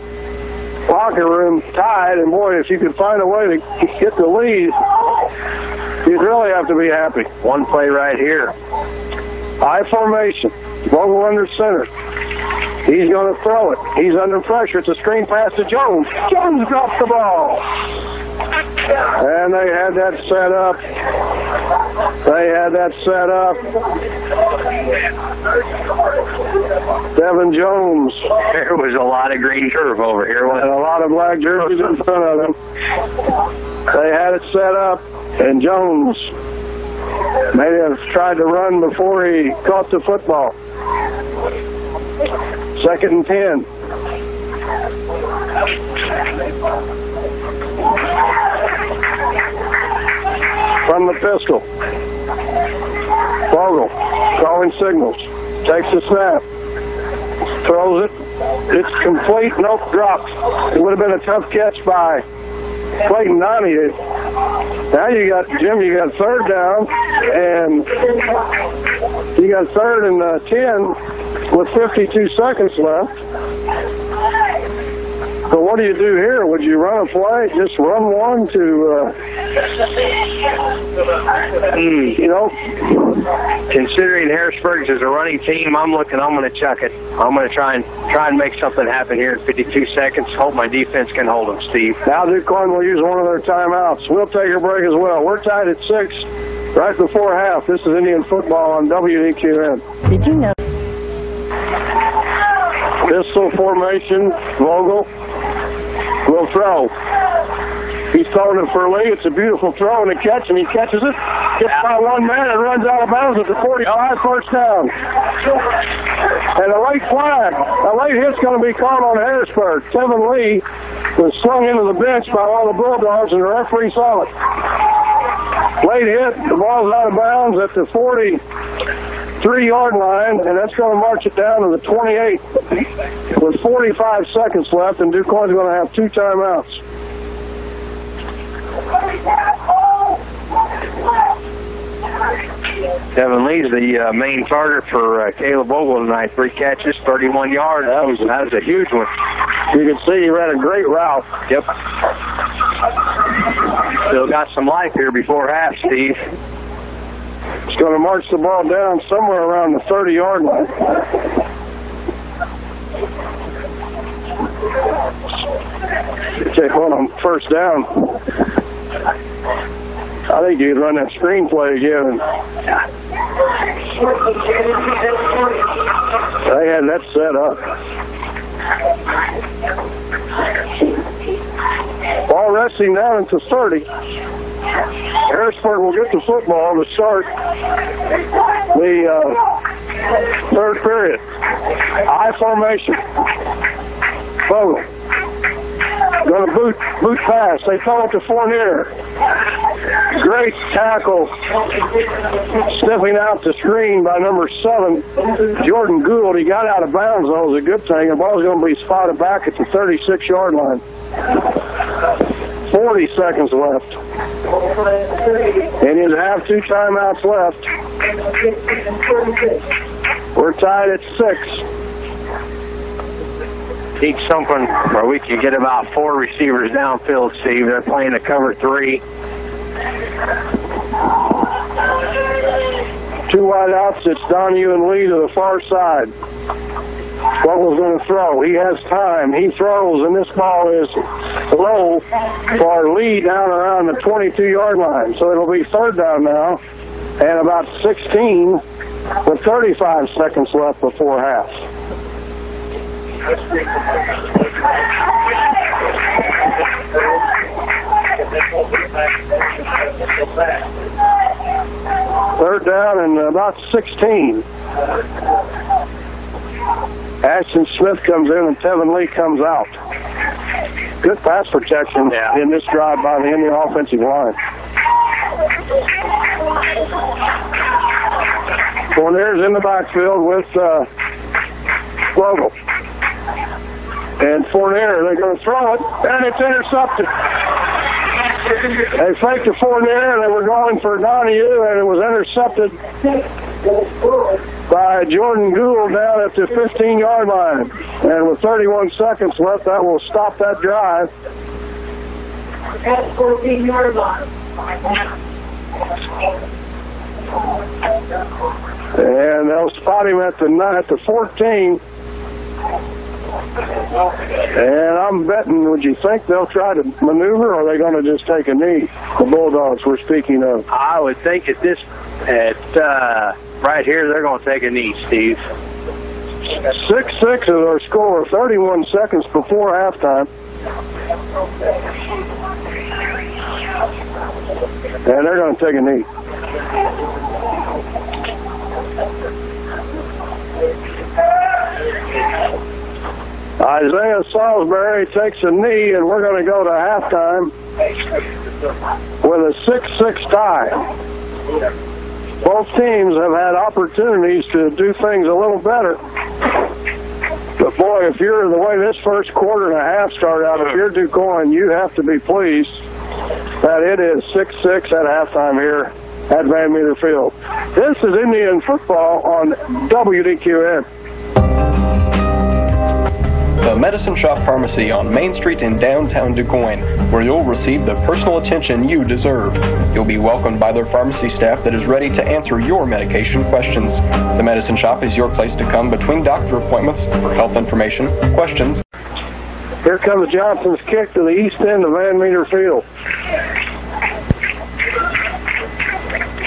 locker room tied, and boy, if you could find a way to get the lead, you'd really have to be happy. One play right here. High formation. Vogel under center. He's going to throw it. He's under pressure. It's a screen pass to Jones. Jones drops the ball. And they had that set up. Devin Jones. There was a lot of green turf over here. And a lot of black jerseys in front of them. They had it set up, and Jones may have tried to run before he caught the football. 2nd and 10. From the pistol. Vogel calling signals. Takes the snap. Throws it. It's complete. Nope, dropped. It would have been a tough catch by Clayton Nani. Now you got 3rd down, and you got 3rd and 10 with 52 seconds left. So what do you do here? Would you run a play? Just run one to, Considering Harrisburg is a running team, I'm going to chuck it. I'm going to try and make something happen here in 52 seconds. Hope my defense can hold them, Steve. Now DuQuoin will use one of their timeouts. We'll take a break as well. We're tied at 6 right before half. This is Indian football on WDQN. Did you know? Pistol formation. Vogel will throw. He's throwing it for Lee. It's a beautiful throw and a catch, and he catches it. Gets by one man and runs out of bounds at the 45, 1st down. And a late flag. A late hit's going to be called on Harrisburg. Kevin Lee was slung into the bench by one of the Bulldogs, and the referee saw it. Late hit. The ball's out of bounds at the 43-yard line, and that's going to march it down to the 28 with 45 seconds left, and DuQuoin's going to have 2 timeouts. Kevin Lee's the main target for Caleb Vogel tonight. 3 catches, 31 yards. That was a huge one. You can see he ran a great route. Yep. Still got some life here before half, Steve. He's going to march the ball down somewhere around the 30-yard line. Take one on first down. I think you could run that screenplay again. They had that set up. Ball resting down at the 30. Harrisburg will get the football to start the third period. I formation. Bogle. Going to boot pass. They throw it to Fournier. Great tackle. Sniffing out the screen by number 7, Jordan Gould. He got out of bounds, though. It was a good thing. The ball's going to be spotted back at the 36-yard line. 40 seconds left. And he'll have 2 timeouts left. We're tied at 6. Teach something where we can get about 4 receivers downfield, Steve. They're playing a cover 3. 2 wide outs. It's Donahue and Lee to the far side. Buckle's going to throw. He has time. He throws, and this ball is low for Lee down around the 22-yard line. So it'll be third down now, and about 16 with 35 seconds left before half. Third down and about 16. Ashton Smith comes in and Tevin Lee comes out. Good pass protection in this drive by the Indian offensive line. Fournier's in the backfield with Vogel. And Fournier, they're going to throw it, and it's intercepted. They faked to Fournier, and they were going for Donahue, and it was intercepted by Jordan Gould down at the 15-yard line. And with 31 seconds left, that will stop that drive. At 14-yard line. And they'll spot him at the 14. And I'm betting, would you think they'll try to maneuver, or are they going to just take a knee? The Bulldogs we're speaking of. I would think right here, they're going to take a knee, Steve. 6-6 is our score, 31 seconds before halftime. And they're going to take a knee. Isaiah Salisbury takes a knee, and we're going to go to halftime with a 6-6 tie. Both teams have had opportunities to do things a little better. But boy, if you're the way this first quarter and a half started out, if you're DuQuoin, you have to be pleased that it is 6-6 at halftime here at Van Meter Field. This is Indian football on WDQN. The Medicine Shop Pharmacy on Main Street in downtown DuQuoin, where you'll receive the personal attention you deserve. You'll be welcomed by their pharmacy staff that is ready to answer your medication questions. The Medicine Shop is your place to come between doctor appointments for health information, questions. Here comes Johnson's kick to the east end of Van Meter Field.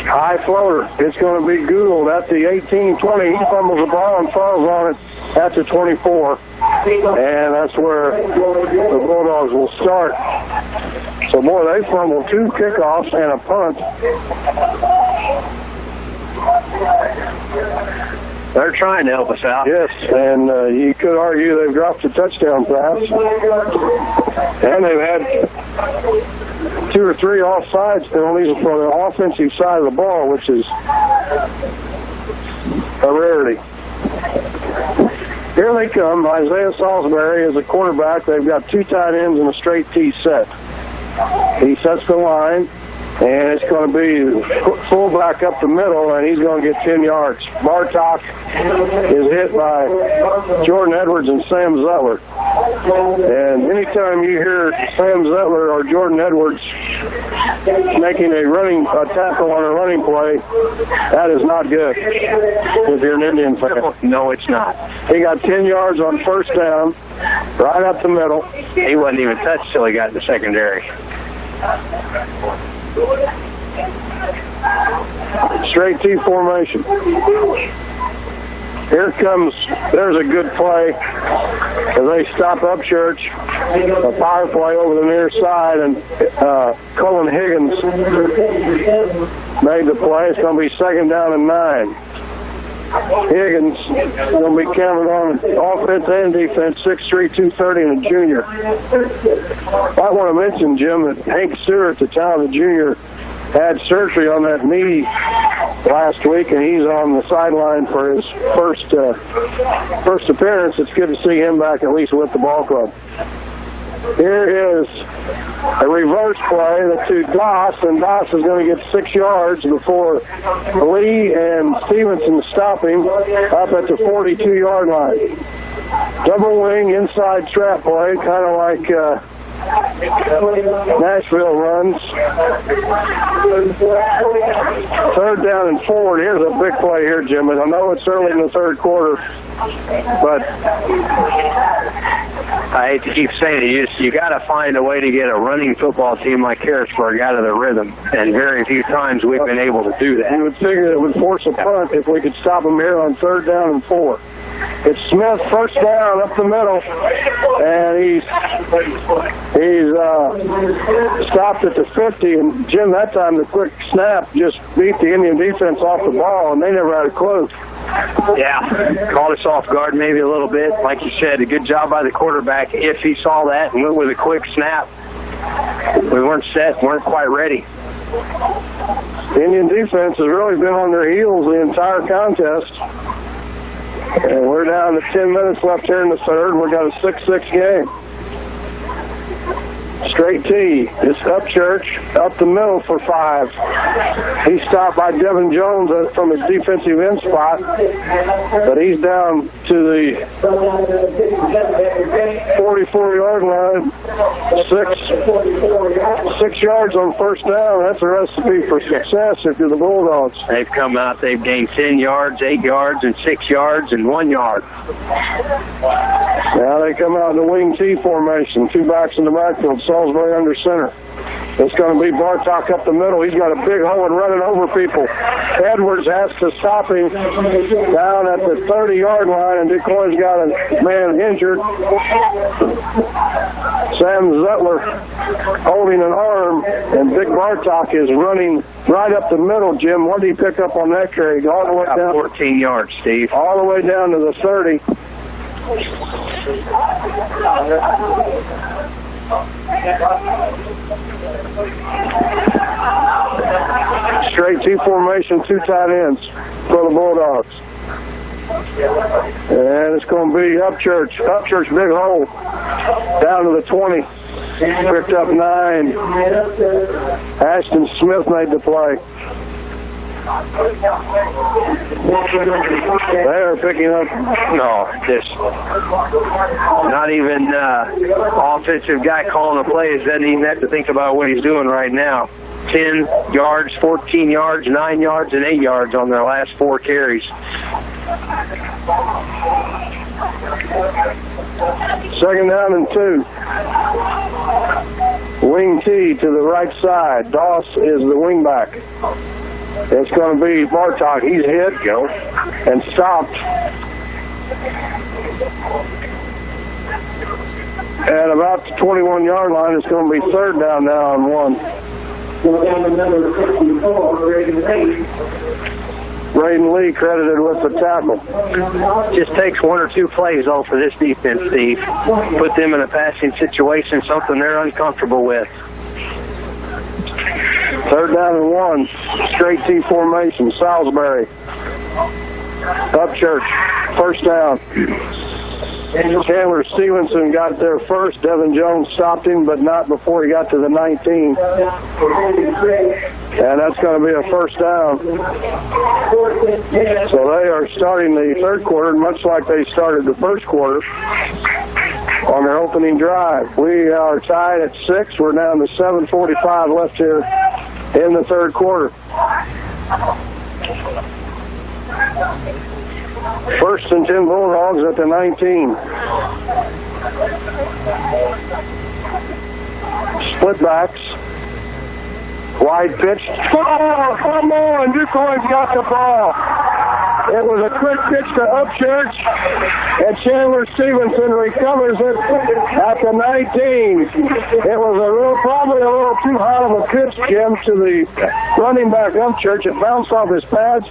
High floater. It's going to be Gould at the 18-20. He fumbles the ball and falls on it at the 24. And that's where the Bulldogs will start. So, boy, they fumbled 2 kickoffs and a punt. They're trying to help us out. Yes, and you could argue they've dropped a touchdown pass. And they've had 2 or 3 offsides penalties for the offensive side of the ball, which is a rarity. Here they come. Isaiah Salisbury is a quarterback. They've got 2 tight ends and a straight T set. He sets the line, and it's going to be fullback up the middle, and he's going to get 10 yards. Bartok is hit by Jordan Edwards and Sam Zettler. And anytime you hear Sam Zettler or Jordan Edwards making a tackle on a running play. That is not good if you're an Indian fan. No, it's not. He got 10 yards on first down, right up the middle. He wasn't even touched till he got in the secondary. Straight T formation. Here comes, there's a good play as they stop Upchurch. A power play over the near side, and Cullen Higgins made the play. It's going to be 2nd down and 9. Higgins going to be counted on offense and defense, 6'3", 230, and a junior. I want to mention, Jim, that Hank Stewart, the talented junior, had surgery on that knee last week, and he's on the sideline for his first appearance. It's good to see him back at least with the ball club. Here is a reverse play to Doss, and Doss is going to get 6 yards before Lee and Stevenson stop him up at the 42-yard line. Double wing inside trap play, kind of like Nashville runs. 3rd down and 4. Here's a big play here, Jim. And I know it's early in the 3rd quarter, but I hate to keep saying it. You got to find a way to get a running football team like Harrisburg out of the rhythm, and very few times we've been able to do that. You would figure it would force a punt if we could stop them here on 3rd down and 4. It's Smith, first down up the middle, and he's stopped at the 50. And Jim, that time the quick snap just beat the Indian defense off the ball, and they never had a clue. Yeah, caught us off guard maybe a little bit. Like you said, a good job by the quarterback. If he saw that and went with a quick snap, we weren't set, weren't quite ready. The Indian defense has really been on their heels the entire contest. And we're down to 10 minutes left here in the 3rd. We've got a 6-6 game. Straight T. It's Upchurch up the middle for 5. He's stopped by Devin Jones from his defensive end spot, but he's down to the 44-yard line. 6 yards on first down. That's a recipe for success if you're the Bulldogs. They've come out. They've gained 10 yards, 8 yards, and 6 yards, and 1 yard. Now they come out in the wing T formation. 2 backs in the backfield. Salisbury under center. It's going to be Bartok up the middle. He's got a big hole and running over people. Edwards has to stop him down at the 30-yard line, and DuQuoin's got a man injured. Sam Zettler holding an arm, and Big Bartok is running right up the middle, Jim. What did he pick up on that carry? All the way down. 14 yards, Steve. All the way down to the 30. Straight T formation, 2 tight ends for the Bulldogs. And it's going to be Upchurch. Upchurch, big hole. Down to the 20. Picked up 9. Ashton Smith made the play. They are picking up. No, just not even offensive guy calling the plays doesn't even have to think about what he's doing right now. 10 yards, 14 yards, 9 yards, and 8 yards on their last 4 carries. 2nd down and 2. Wing T to the right side. Doss is the wing back. It's going to be Bartok. He's hit and stopped. At about the 21-yard line, it's going to be 3rd down now and 1. Braden Lee credited with the tackle. Just takes 1 or 2 plays, though, for this defense, Steve. Put them in a passing situation, something they're uncomfortable with. 3rd down and 1. Straight T formation. Salisbury. Upchurch. First down. Chandler Stevenson got there first. Devin Jones stopped him, but not before he got to the 19. And that's going to be a first down. So they are starting the 3rd quarter much like they started the 1st quarter on their opening opening drive. We are tied at 6. We're down to 7:45 left here in the third quarter. First and 10 Bulldogs at the 19. Split backs. Wide pitch. Oh, come on. DuQuoin's got the ball. It was a quick pitch to Upchurch, and Chandler Stevenson recovers it at the 19. It was probably a little too hot of a pitch, Jim, to the running back Upchurch. It bounced off his pads,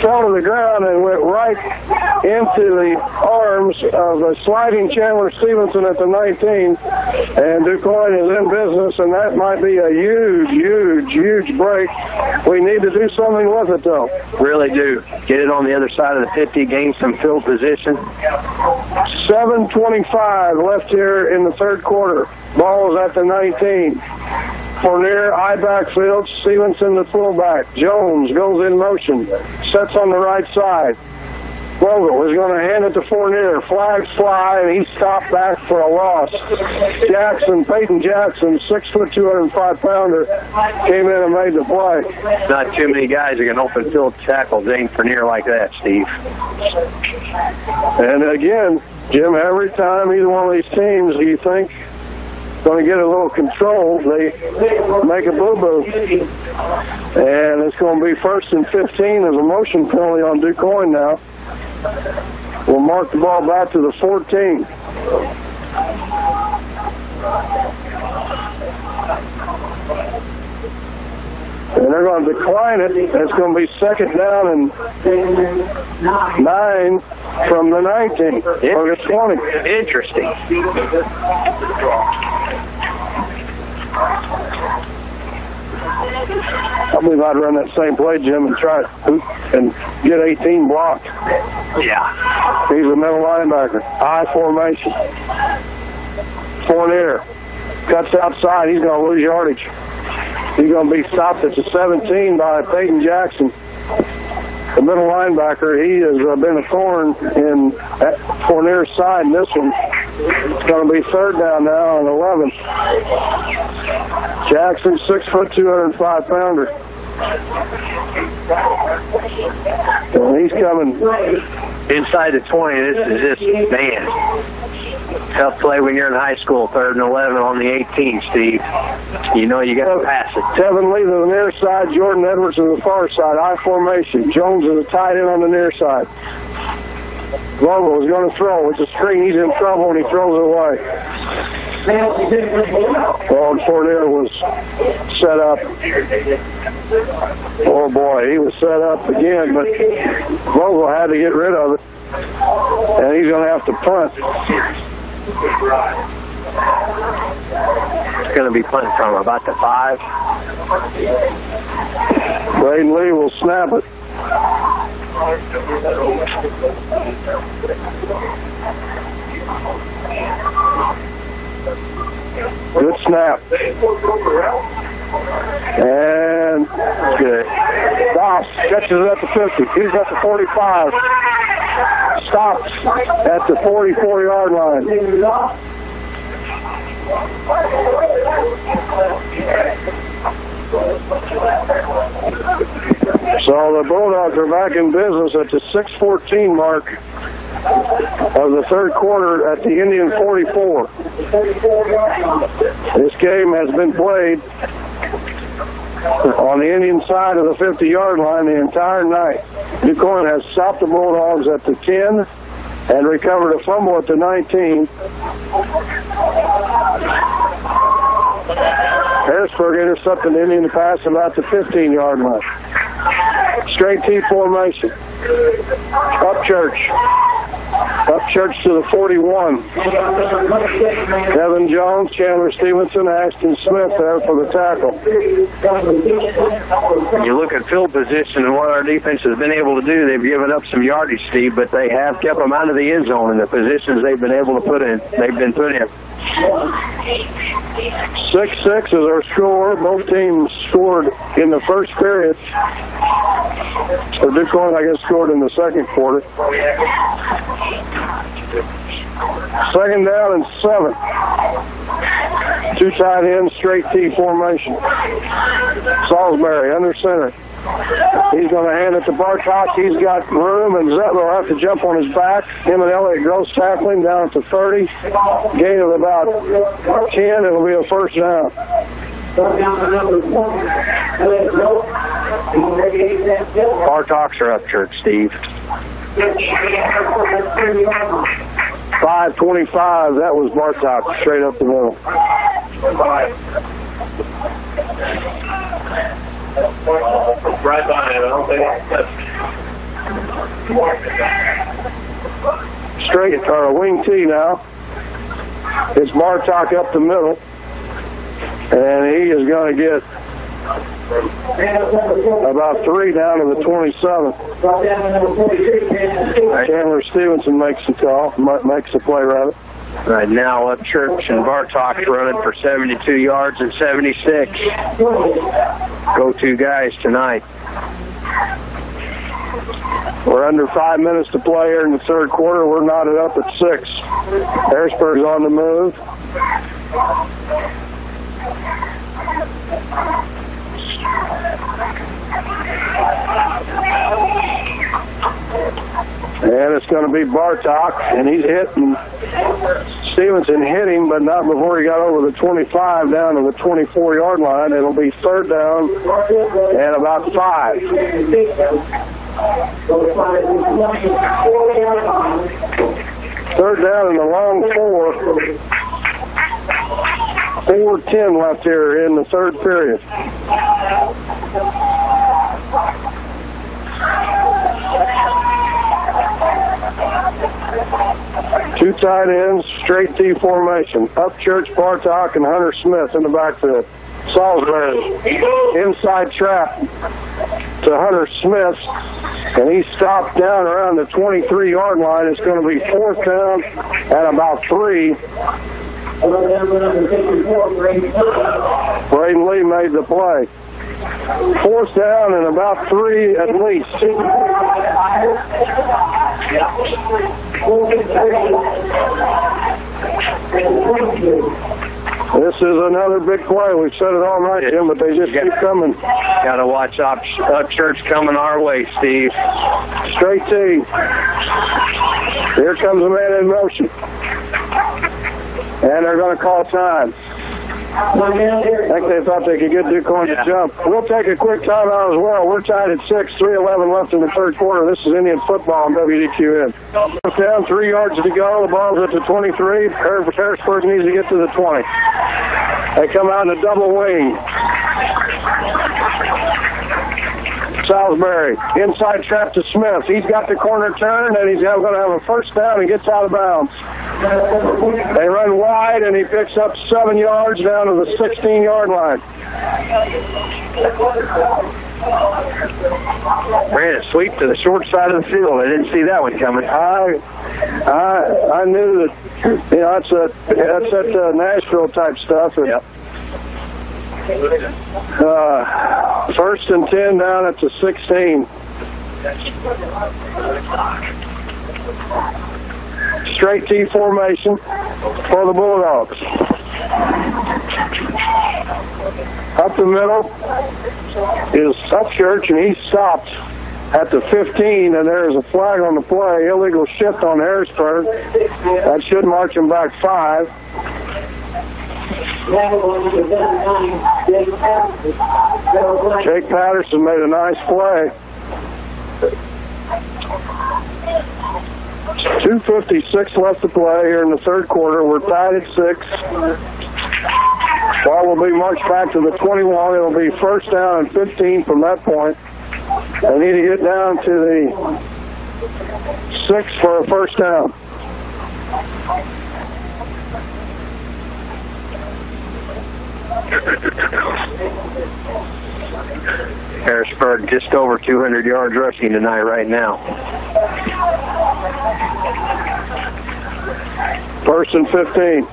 fell to the ground, and went right into the arms of the sliding Chandler Stevenson at the 19. And DuQuoin is in business, and that might be a huge break. We need to do something with it, though. Really do. Get it on the other side of the 50, gain some field position. 7:25 left here in the third quarter. Ball is at the 19. Fournier, I backfield. Stevenson, the fullback. Jones goes in motion. Sets on the right side. Vogel is going to hand it to Fournier. Flags fly, and he stopped back for a loss. Peyton Jackson, 6 foot, 205-pounder, came in and made the play. Not too many guys are going to open field tackle Zane Fournier like that, Steve. And again, Jim, every time either one of these teams you think going to get a little control, they make a boo-boo. And it's going to be first and 15 as a motion penalty on DuQuoin now. We'll mark the ball back to the 14. And they're going to decline it. It's going to be second down and 9 from the 19 or the 20. Interesting. I believe I'd run that same play, Jim, and try it and get 18 blocked. Yeah. He's a middle linebacker. I formation. Fournier cuts outside. He's going to lose yardage. He's going to be stopped at the 17 by Peyton Jackson. The middle linebacker, he has been a thorn in Fournier's side in this one. It's going to be third down now and 11. Jackson, 6 foot, 205-pounder. And he's coming inside the 20. This is just, man, tough play when you're in high school, 3rd and 11 on the 18, Steve. You know you got to pass it. Tevin Lee to the near side, Jordan Edwards to the far side. I formation. Jones is a tight end on the near side. Vogel is going to throw. It's a screen. He's in trouble, and he throws it away. Well, Fournier was set up. Oh, boy, he was set up again, but Vogel had to get rid of it, and he's going to have to punt. It's going to be punting from about the 5. Braden Lee will snap it. Good snap. And good. Stops. Catches it at the 50. He's at the 45. Stops at the 44-yard line. So the Bulldogs are back in business at the 6:14 mark of the third quarter at the Indian 44. This game has been played on the Indian side of the 50-yard line the entire night. DuQuoin has stopped the Bulldogs at the 10 and recovered a fumble at the 19. Harrisburg intercepted the Indian pass about the 15-yard line. Straight T formation. Upchurch to the 41. Kevin Jones, Chandler Stevenson, Ashton Smith there for the tackle. You look at field position and what our defense has been able to do. They've given up some yardage, Steve, but they have kept them out of the end zone in the positions they've been able to put in. They've been put in. 6-6 is our score. Both teams scored in the first period. So DuQuoin, I guess, scored in the second quarter. Second down and 7. Two tight ends, straight T formation. Salisbury under center. He's going to hand it to Bartok. He's got room, and Zettler will have to jump on his back. Him and Elliott Gross tackling down to 30. Gain of about 10. It'll be a first down. Bartoks are up, Church, Steve. 5:25. That was Bartok, straight up the middle. Right behind it. I don't think that's Straight or a wing T now. It's Bartok up the middle, and he is going to get about 3 down to the 27. Chandler Stevenson makes the call, makes the play rather. Right now, up Church and Bartok's running for 72 yards and 76. Go-to guys tonight. We're under 5 minutes to play here in the third quarter. We're knotted up at 6. Harrisburg's on the move. And it's going to be Bartok, and he's hitting. Stevenson hit him, but not before he got over the 25 down to the 24-yard line. It'll be third down and about 5. Third down in the long 4. 4:10 left here in the third period. Two tight ends, straight T formation. Upchurch, Bartok, and Hunter Smith in the backfield. Salisbury, inside trap to Hunter Smith, and he stopped down around the 23-yard line. It's going to be fourth down at about 3. Braden Lee made the play. Fourth down and about 3 at least. This is another big play. We've said it all night, Jim, but they just keep coming. Got to watch up Church coming our way, Steve. Straight T. Here comes a man in motion. And they're going to call time. I think they thought they could get DuQuoin to jump. We'll take a quick timeout as well. We're tied at 6, 3:11 left in the third quarter. This is Indian football on WDQN. First down, 3 yards to go. The ball's at the 23. Harrisburg needs to get to the 20. They come out in a double wing. Salisbury, inside trap to Smith. He's got the corner turn, and he's going to have a first down and gets out of bounds. They run wide, and he picks up 7 yards down to the 16-yard line. Ran a sweep to the short side of the field. I didn't see that one coming. I knew that, you know, that's that Nashville type stuff. Yep. First and 10 down at the 16. Straight T formation for the Bulldogs. Up the middle is Upchurch, and he stopped at the 15, and there's a flag on the play. Illegal shift on Harrisburg. That should march him back 5. Jake Patterson made a nice play. 2:56 left to play here in the third quarter. We're tied at 6. Ball will be marched back to the 21. It'll be first down and 15 from that point. They need to get down to the 6 for a first down. Harrisburg just over 200 yards rushing tonight right now. First and 15.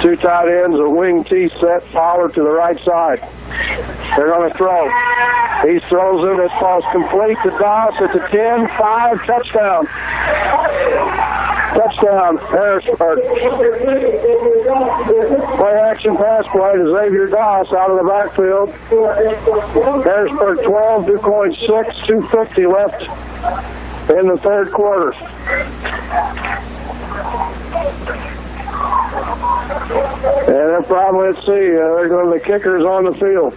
Two tight ends, a wing T set, Fowler to the right side. They're going to throw. He throws it. It falls complete to Doss at the 10, 5, touchdown. Touchdown, Harrisburg. Play action pass play to Xavier Doss out of the backfield. Harrisburg 12, DuQuoin 6, 2:50 left in the third quarter. And they're probably, let's see, they're going to the kickers on the field.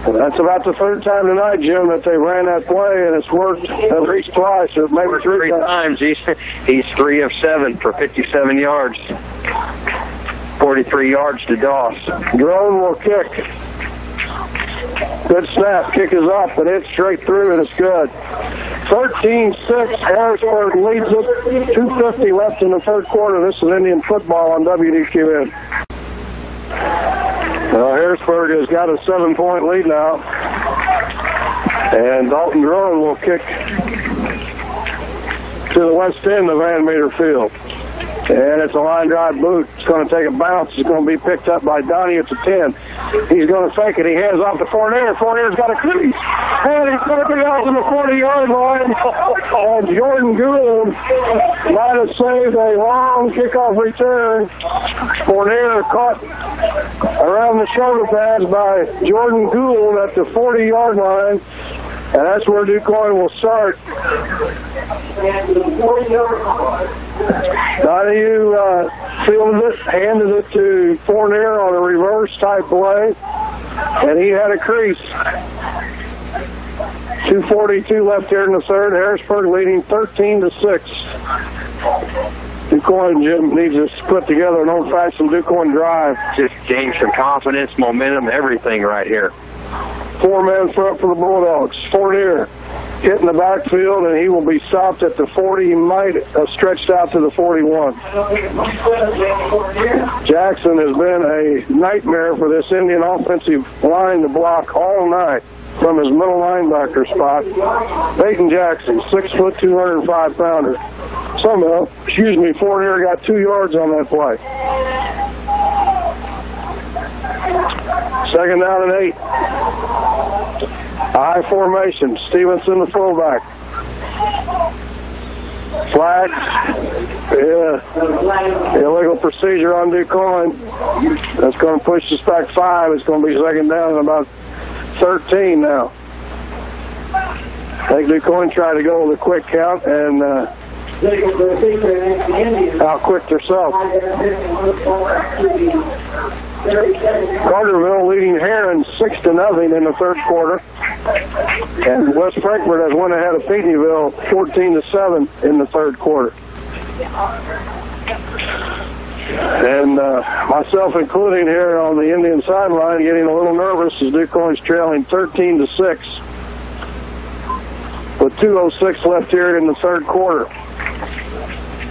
And that's about the third time tonight, Jim, that they ran that play, and it's worked at least twice, or maybe three times. He's 3 of 7 for 57 yards. 43 yards to Doss. Drone will kick. Good snap. Kick is up, and it's straight through, and it's good. 13-6. Harrisburg leads it. 2:50 left in the third quarter. This is Indian football on WDQN. Harrisburg has got a 7-point lead now. And Dalton Drone will kick to the west end of Van Meter Field. And it's a line drive boot. It's going to take a bounce. It's going to be picked up by Donnie at the 10. He's going to fake it. He hands off to Fournier. Fournier's got a crease. And he's going to be out to the 40-yard line. And Jordan Gould might have saved a long kickoff return. Fournier caught around the shoulder pads by Jordan Gould at the 40-yard line. And that's where DuQuoin will start. Donahue fielded it, handed it to Fournier on a reverse type play, and he had a crease. 2:42 left here in the third. Harrisburg leading 13-6. DuQuoin, Jim, needs to put together an old-fashioned DuQuoin drive. Just gain some confidence, momentum, everything right here. 4-man front for the Bulldogs. Fournier hitting the backfield, and he will be stopped at the 40. He might have stretched out to the 41. Jackson has been a nightmare for this Indian offensive line to block all night from his middle linebacker spot. Peyton Jackson, 6 foot, 205-pounder. Somehow, Fournier got 2 yards on that play. Second down and 8. High formation. Stevenson, the fullback. Flag. Yeah. Illegal procedure on DuQuoin. That's going to push us back 5. It's going to be second down and about 13 now. I think DuQuoin tried to go with a quick count and out-quicked herself. Carterville leading Heron 6-0 in the third quarter. And West Frankfort has went ahead of Petenyville 14-7 in the third quarter. And myself including here on the Indian sideline getting a little nervous as DuQuoin's trailing 13-6 with 2:06 left here in the third quarter.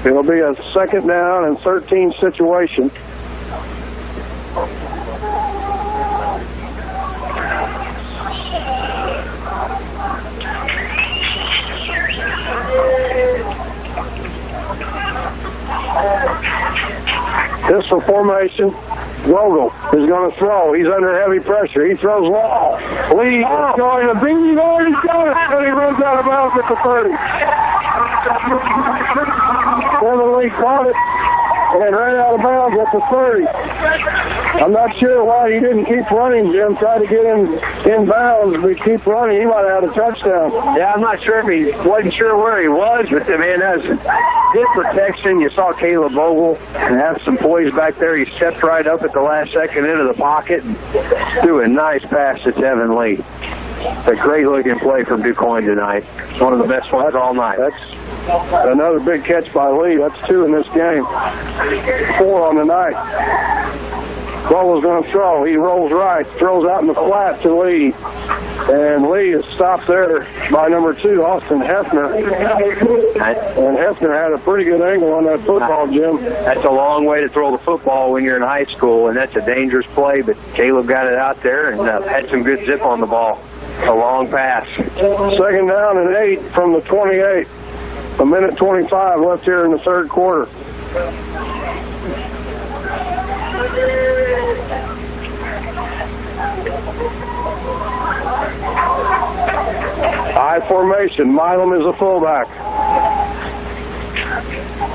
It'll be a second down and 13 situation. This for formation. Vogel is going to throw. He's under heavy pressure. He throws long. Lee is going to beat him. He's got it. And he runs out of bounds at the 30. Kevin Lee caught it and ran out of bounds at the 30. I'm not sure why he didn't keep running, Jim. Try to get him in bounds, but keep running. He might have had a touchdown. Yeah, I'm not sure if he wasn't sure where he was, but the man has good protection. You saw Caleb Vogel and have some poise back there. He stepped right up at the last second into the pocket and threw a nice pass to Tevin Lee. A great-looking play from DuQuoin tonight. One of the best ones all night. That's another big catch by Lee. That's 2 in this game. 4 on the night. Vogel's going to throw. He rolls right, throws out in the flat to Lee. And Lee is stopped there by number 2, Austin Hefner. And Hefner had a pretty good angle on that football, Jim. That's a long way to throw the football when you're in high school, and that's a dangerous play, but Caleb got it out there and had some good zip on the ball. A long pass. Second down and 8 from the 28. 1:25 left here in the third quarter. I formation. Milam is a fullback.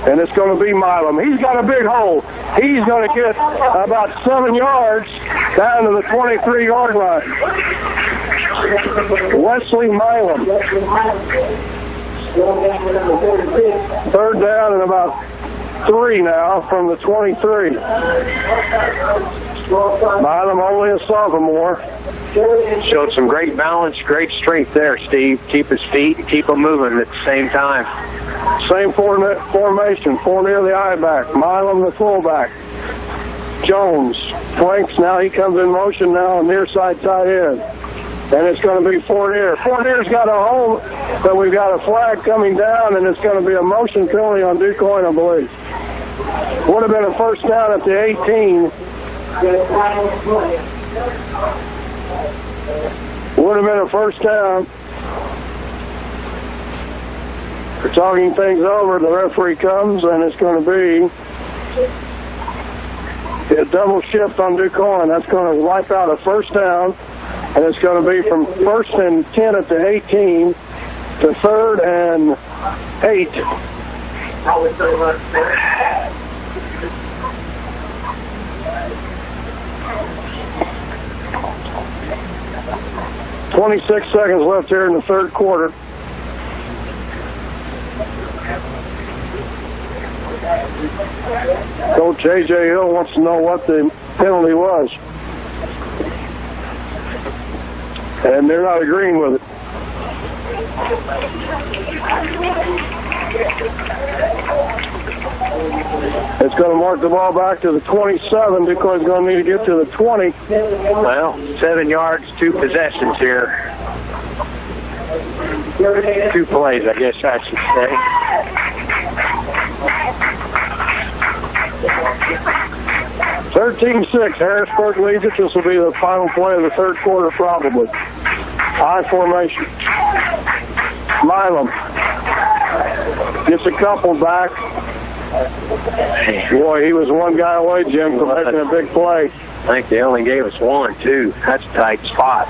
And it's going to be Milam. He's got a big hole. He's going to get about 7 yards down to the 23-yard line. Wesley Milam. Third down and about 3 now from the 23. Milam only a sophomore. Showed some great balance, great strength there, Steve. Keep his feet, keep them moving at the same time. Same formation, 4 near the I-back. Milam the fullback. Jones flanks now. He comes in motion now on near side tight end. And it's going to be Fournier. Fournier's got a hole, but we've got a flag coming down, and it's going to be a motion penalty on DuQuoin, I believe. Would have been a first down at the 18. Would have been a first down. We're talking things over. The referee comes, and it's going to be a double shift on DuQuoin. That's going to wipe out a first down, and it's going to be from 1st and 10 at the 18 to 3rd and 8. 26 seconds left here in the third quarter. Coach A.J. Hill wants to know what the penalty was. And they're not agreeing with it. It's going to mark the ball back to the 27. DuQuoin's going to need to get to the 20. Well, 7 yards, 2 possessions here. 2 plays, I guess I should say. (13-6). Harrisburg leads it. This will be the final play of the third quarter, probably. I formation. Milam gets a couple back. Boy, he was one guy away, Jim, from making a big play. I think they only gave us 1, too. That's a tight spot.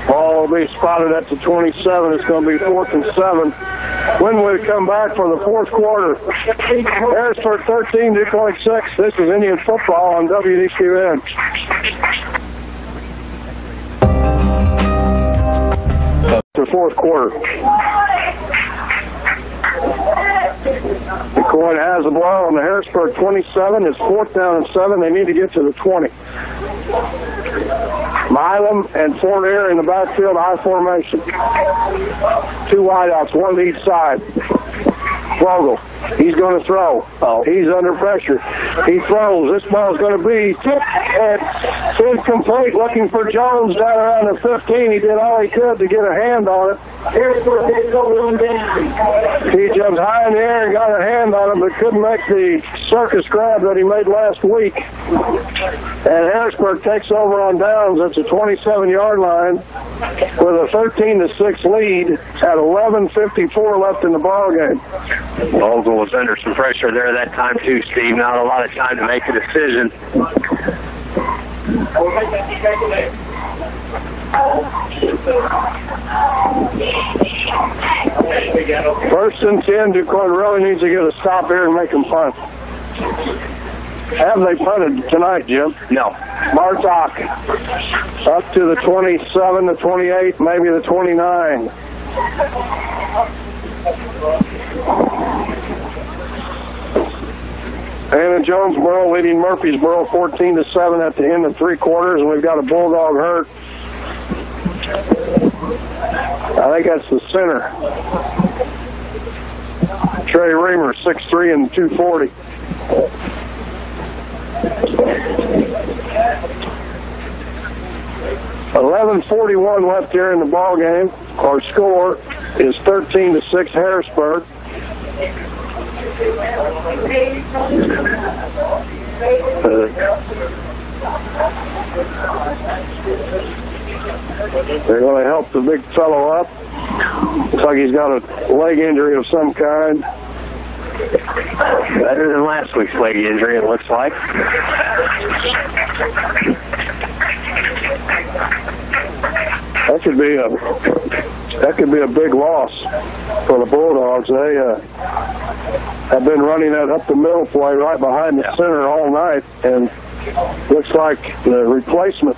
Ball will be spotted at the 27. It's going to be 4th and 7. When we come back for the fourth quarter, Harrisburg 13, DuQuoin 6. This is Indian football on WDQN. The fourth quarter. DuQuoin has the ball on the Harrisburg 27. It's 4th down and 7. They need to get to the 20. Milam and Fournier in the backfield, I formation. 2 wideouts, 1 to each side. Vogel, he's going to throw. He's under pressure. He throws. This ball's going to be tipped and incomplete. Looking for Jones down around the 15. He did all he could to get a hand on it. He jumped high in the air and got a hand on it, but couldn't make the circus grab that he made last week. And Harrisburg takes over on downs at the 27-yard line with a 13-6 lead at 11:54 left in the ball game. Vogel was under some pressure there that time too, Steve. Not a lot of time to make a decision. First and 10, DuQuoin really needs to get a stop here and make them punt. Have they punted tonight, Jim? No. Bartok up to the 27, the 28, maybe the 29. Anna Jonesboro leading Murfreesboro 14-7 at the end of 3 quarters, and we've got a Bulldog hurt. I think that's the center. Trey Reamer, 6'3" and 240. $11:41 left here in the ball game. Our score is 13-6 Harrisburg. They're going to help the big fellow up. Looks like he's got a leg injury of some kind. Better than last week's leg injury, it looks like. That could be That could be a big loss for the Bulldogs. They have been running that up the middle play right behind the center all night, and looks like the replacement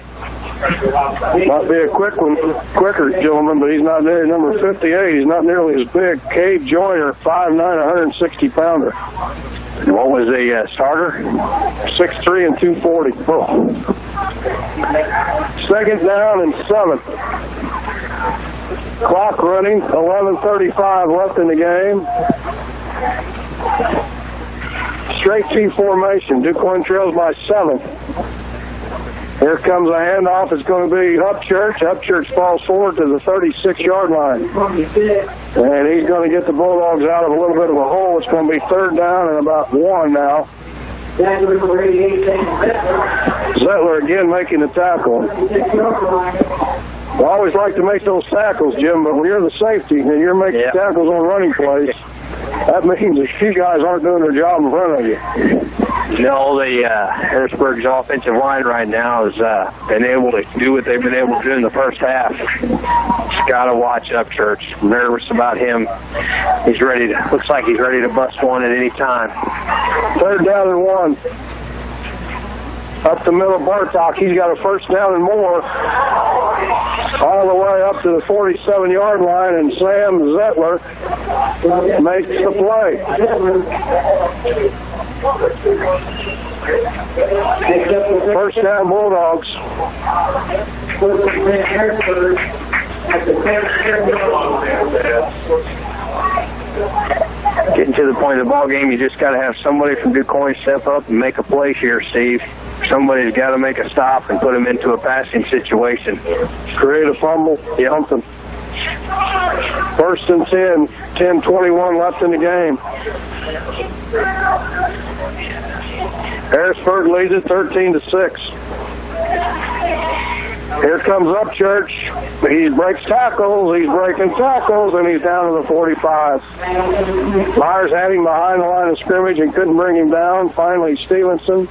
might be a quicker gentleman, but he's not there. Number 58, he's not nearly as big. Cade Joyner, 5'9", 160-pounder. What was the starter? 6'3" and 240. Oh. Second down and 7. Clock running, 11:35 left in the game. Straight T formation. DuQuoin trails by 7. Here comes a handoff. It's going to be Upchurch. Upchurch falls forward to the 36-yard line. And he's going to get the Bulldogs out of a little bit of a hole. It's going to be 3rd down and about 1 now. Zettler again making the tackle. I always like to make those tackles, Jim, but when you're the safety and you're making tackles on running plays, that means that you guys aren't doing their job in front of you. No, the Harrisburg's offensive line right now has been able to do what they've been able to do in the first half. Just got to watch Upchurch. Nervous about him. He's ready to, looks like he's ready to bust one at any time. 3rd down and 1. Up the middle, Bartok. He's got a 1st down and more. All the way up to the 47-yard line, and Sam Zettler makes the play. 1st down, Bulldogs. Getting to the point of the ball game, you just got to have somebody from DuQuoin step up and make a play here, Steve. Somebody's got to make a stop and put him into a passing situation. Create a fumble, something. 1st and 10, 10:21 left in the game. Harrisburg leads it 13-6. Here comes Upchurch. He breaks tackles, he's breaking tackles, and he's down to the 45. Myers had him behind the line of scrimmage and couldn't bring him down. Finally, Stevenson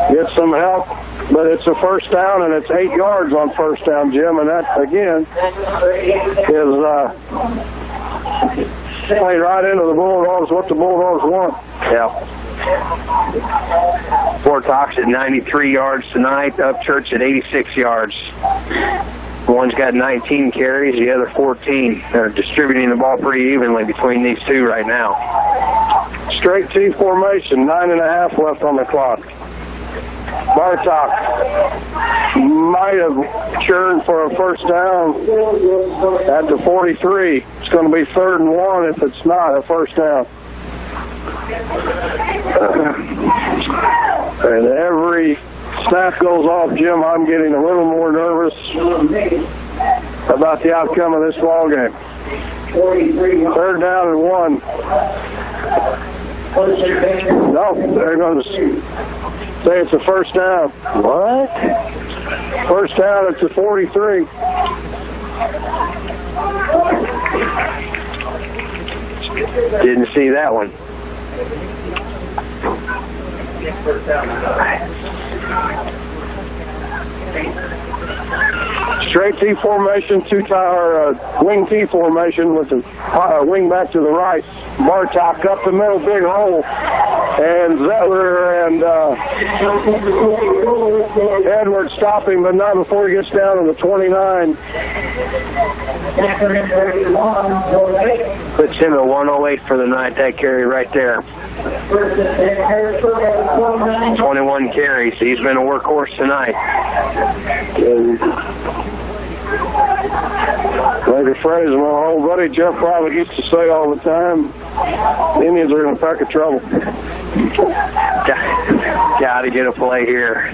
gets some help, but it's a 1st down, and it's 8 yards on 1st down, Jim, and that, again, is played right into the Bulldogs, what the Bulldogs want. Yeah. Bartok's at 93 yards tonight, Upchurch at 86 yards. One's got 19 carries, the other 14. They're distributing the ball pretty evenly between these two right now. Straight T formation, 9.5 left on the clock. Bartok might have churned for a 1st down at the 43. It's going to be 3rd and 1 if it's not a 1st down. And every snap goes off, Jim, I'm getting a little more nervous about the outcome of this ball game. 3rd down and 1. No, they're going to say it's a 1st down. What? 1st down, it's a 43. Didn't see that one. Straight T formation, wing T formation with the wing back to the right. Bartok up the middle, big hole. And Zettler and Edwards stopping, but not before he gets down to the 29. Puts him at 108 for the night, that carry right there. 21 carries. He's been a workhorse tonight. Like a phrase my old buddy Jeff Private used to say all the time, the Indians are in a peck of trouble. Got to get a play here.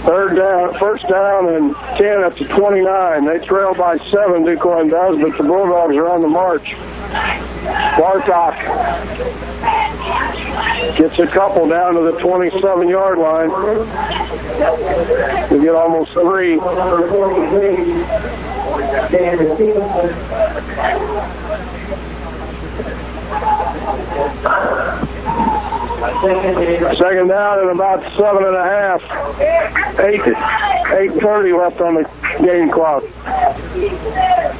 1st down and 10 up to 29. They trail by 7, DuQuoin does, but the Bulldogs are on the march. Bartok gets a couple down to the 27-yard line. We get almost 3. Second down and about 7.5. 8:30 left on the game clock.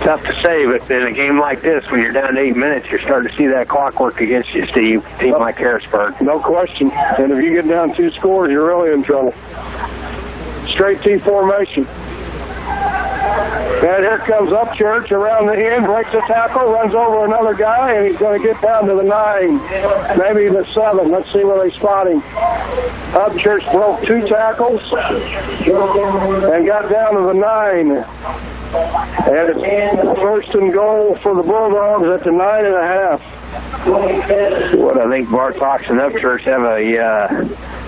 Tough to say, but in a game like this, when you're down to 8 minutes, you're starting to see that clock work against you, Steve. Team like Harrisburg. No question. And if you get down 2 scores, you're really in trouble. Straight T formation. And here comes Upchurch around the end, breaks a tackle, runs over another guy, and he's going to get down to the 9, maybe the 7. Let's see where they spot him. Upchurch broke 2 tackles and got down to the 9. And it's first and goal for the Bulldogs at the 9.5. What I think Bartox and Upchurch have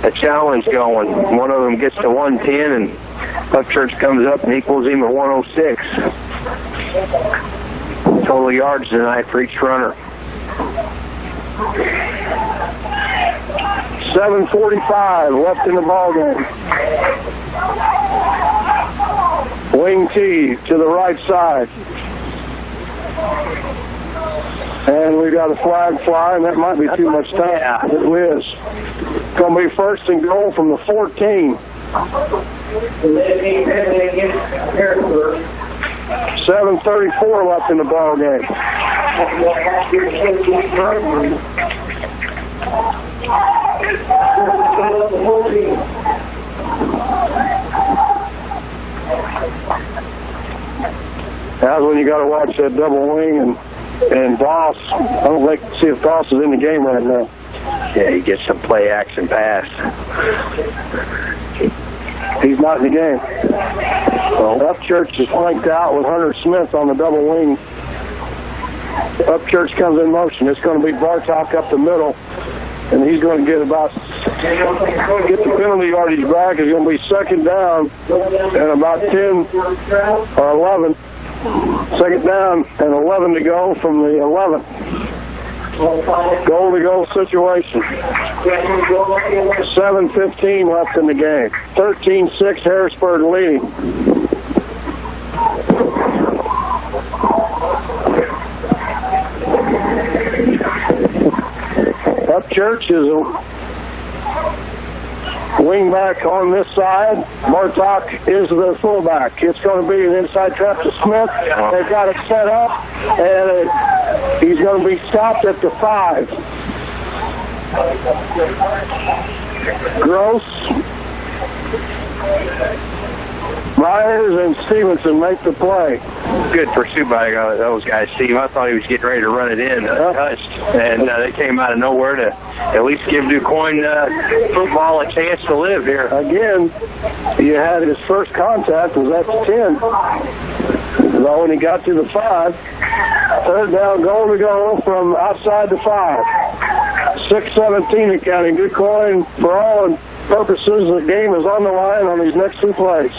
a challenge going. One of them gets to 110, and Upchurch comes up and equals him at 106. Total yards tonight for each runner. 7:45 left in the ballgame. Wing T to the right side. And we got a flag fly, and that might be too much time. Yeah. It is. Going to be first and goal from the 14. 7:34 left in the ball game. That's when you got to watch that double wing and Doss. I don't like to see if Doss is in the game right now. Yeah, he gets some play action pass. He's not in the game. Well, Upchurch is flanked out with Hunter Smith on the double wing. Upchurch comes in motion. It's going to be Bartok up the middle, and he's going to get the penalty yardage back. It's going to be second down and about 10 or 11. Second down and 11 to go from the 11. Goal-to-goal situation. 7:15 left in the game. 13-6 Harrisburg leading. Upchurch is a wingback on this side. Bartok is the fullback. It's going to be an inside trap to Smith. They've got it set up, and he's going to be stopped at the 5. Gross, Myers, and Stevenson make the play. Good pursuit by those guys, Steve. I thought he was getting ready to run it in untouched, and they came out of nowhere to at least give DuQuoin football a chance to live here. Again, you had his first contact was at the 10. But when he got to the 5, third down, goal to go from outside the 5. 6:17 in counting. DuQuoin, for all purposes, the game is on the line on these next 2 plays.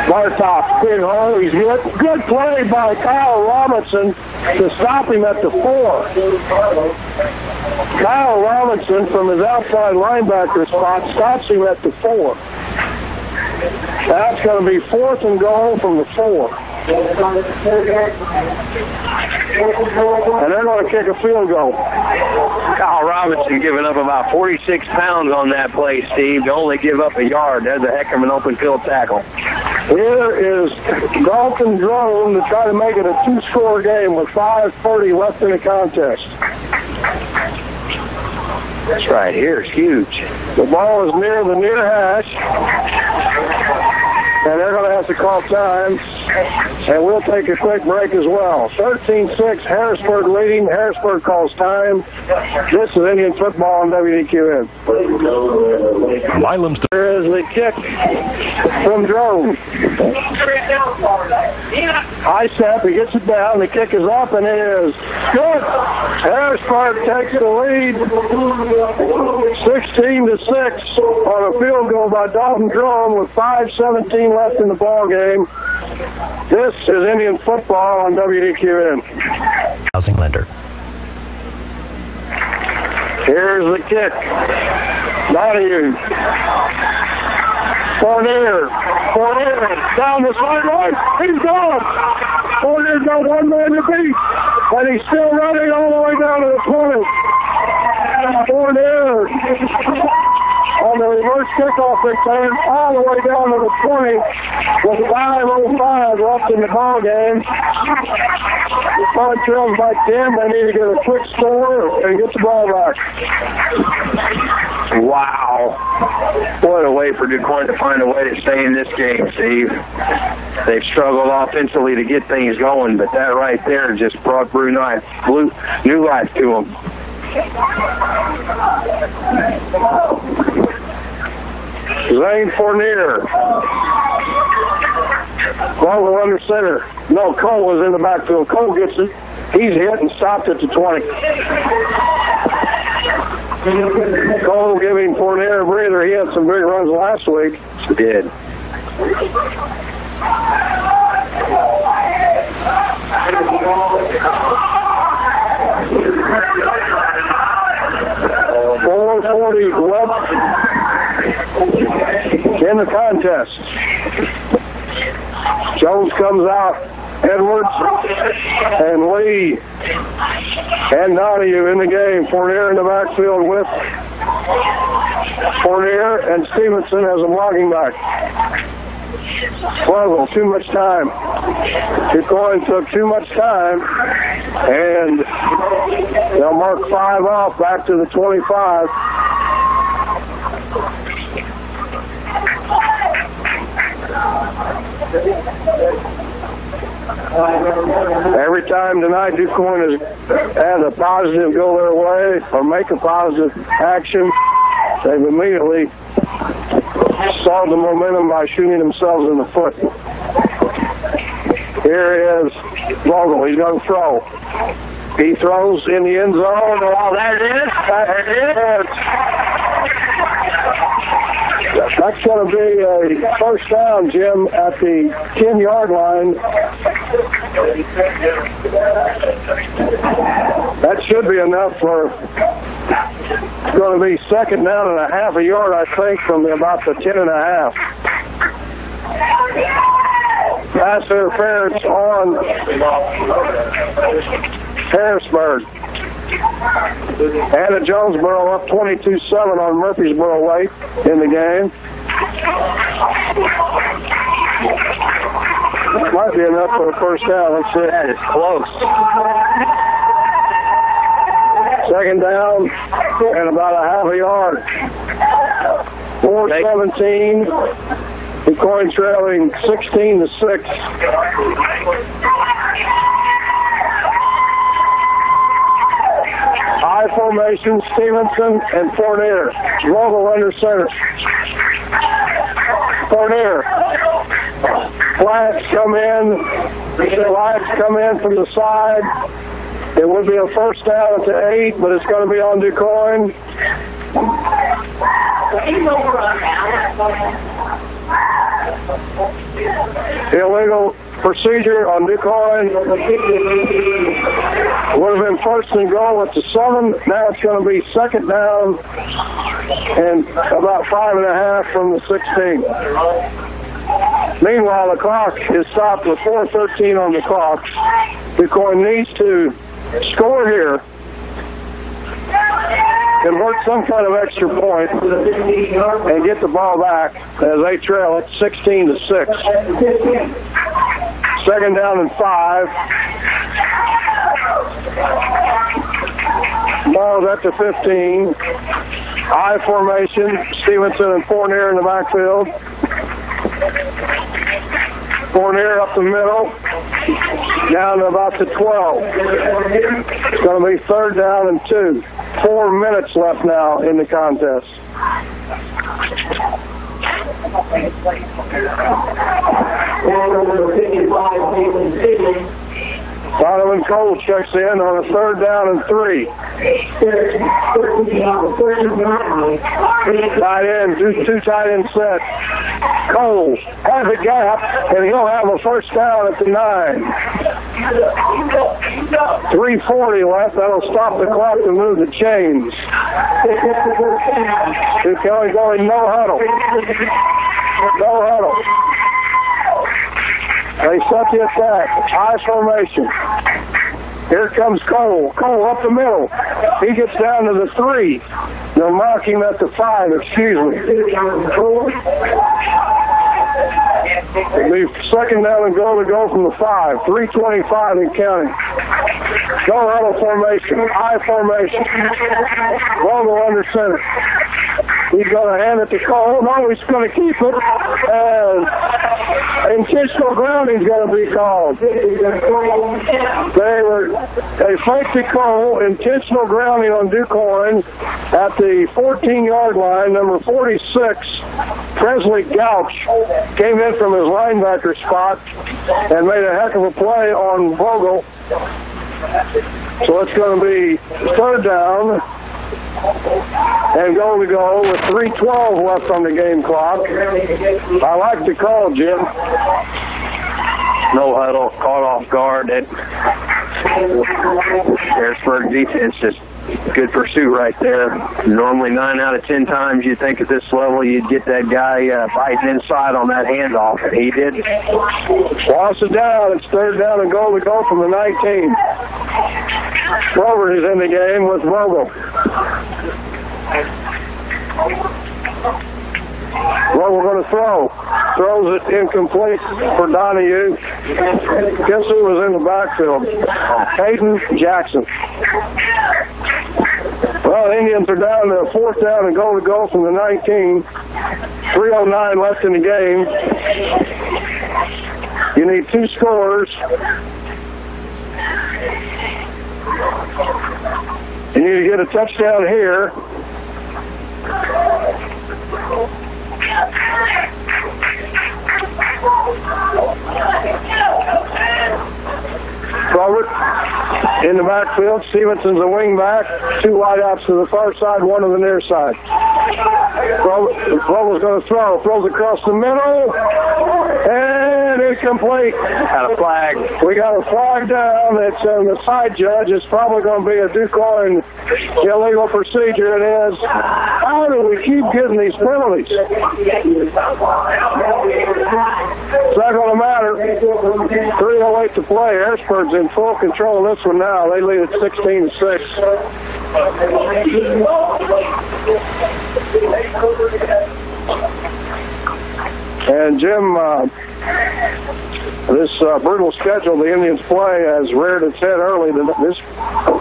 Bartok, big hole, he's hit. Good play by Kyle Robinson to stop him at the 4. Kyle Robinson from his outside linebacker spot stops him at the 4. That's going to be fourth and goal from the 4. And they're going to kick a field goal. Kyle Robinson giving up about 46 pounds on that play, Steve, to only give up a yard. That's a heck of an open field tackle. Here is Dalton Drone to try to make it a 2-score game with 5:40 left in the contest. That's right. Here's huge. The ball is near the near hash. And they're going to have to call time. And we'll take a quick break as well. 13-6, Harrisburg leading. Harrisburg calls time. This is Indian football on WDQN. There is the kick from Drone. High step, he gets it down. The kick is up, and it is good. Harrisburg takes the lead. 16-6 on a field goal by Dalton Drone with 5:17 left in the ball game. This is Indian football on WDQN. Housing lender. Here's the kick. Donahue. Fournier down the sideline. He's gone. Fournier's got one man to beat, and he's still running all the way down to the 20. Fournier on the reverse kickoff return all the way down to the 20 with 5:05 left in the ball game. The Fun trails by 10. They need to get a quick score and get the ball back. Wow. What a way for DuQuoin to find a way to stay in this game, Steve. They've struggled offensively to get things going, but that right there just brought new life to them. Zane Fournier. Vogel under center. No, Cole was in the backfield. Cole gets it. He's hit and stopped at the 20. Cole giving Fournier a breather. He had some big runs last week. He did. .440 left in the contest. Jones comes out. Edwards and Lee and Donahue in the game. Fournier in the backfield with Fournier and Stevenson as a blocking back. Struggle, too much time. DuQuoin took too much time, and they'll mark 5 off back to the 25. Every time tonight DuQuoin has had a positive go their way or make a positive action, they've immediately stalled the momentum by shooting themselves in the foot. Here is Vogel. He's going to throw. He throws in the end zone. Oh, there it is. That's going to be a first down, Jim, at the 10-yard line. That should be enough for... It's going to be second down and a half a yard, I think, from about the 10 and a half. Pass interference on Harrisburg. Anna Jonesboro up 22-7 on Murfreesboro late in the game. Might be enough for a first down. Let's see. That is close. Second down and about a half a yard. 4-17. DuQuoin trailing 16-6. High formation, Stevenson and Fournier. Vogel under center. Fournier. Flats come in. Flats come in from the side. It would be a first down at the 8, but it's going to be on DuQuoin. Illegal procedure on DuQuoin. Would have been first and goal at the 7. Now it's going to be second down and about 5.5 from the 16. Meanwhile, the clock is stopped with 4:13 on the clock. DuQuoin needs to score here, convert some kind of extra point, and get the ball back as they trail at 16-6. Second down and 5. Ball's at the 15. I formation. Stevenson and Fournier in the backfield. Fournier up the middle, down to about the 12. It's going to be third down and 2. 4 minutes left now in the contest. Donovan Cole checks in on a third down and 3. Tight end, two tight end set. Cole has a gap, and he'll have a first down at the 9. 3:40 left. That'll stop the clock to move the chains. DuQuoin going no huddle. No huddle. They set the attack. High formation. Here comes Cole. Cole up the middle. He gets down to the 3. They'll mark him at the 5, excuse me. It'll be second down and goal to go from the 5. 3:25 and counting. Go huddle formation. I formation. Vogel under center. He's going to hand it to Cole. No, he's going to keep it. And intentional grounding is going to be called. They faked to Cole. Intentional grounding on DuQuoin at the 14-yard line. Number 46, Presley Gouch, came in from his linebacker spot and made a heck of a play on Vogel. So it's going to be third down and goal to go with 3:12 left on the game clock. I like the call, Jim. No huddle, caught off guard. That Harrisburg defense is good pursuit right there. Normally 9 out of 10 times you think at this level you'd get that guy fighting inside on that handoff, and he did. Loss it down. It's third down and goal to go from the 19. Rover is in the game with Vogel. Vogel going to throw. Throws it incomplete for Donahue. Guess who was in the backfield? Hayden Jackson. Well, Indians are down to fourth down and goal to go from the 19. 3:09 left in the game. You need 2 scores. You need to get a touchdown here. Robert in the backfield. Stevenson's a wing back. 2 wideouts to the far side, 1 to the near side. Vogel's going to throw. Throws across the middle. And incomplete. Got a flag. We got a flag down. It's on the side judge. It's probably going to be a DuQuoin illegal procedure. It is. How do we keep getting these penalties? It's not going to matter. 3:08 to play. Harrisburg's in full control of this one now. They lead at 16-6. And Jim, this brutal schedule the Indians play has reared its head early. This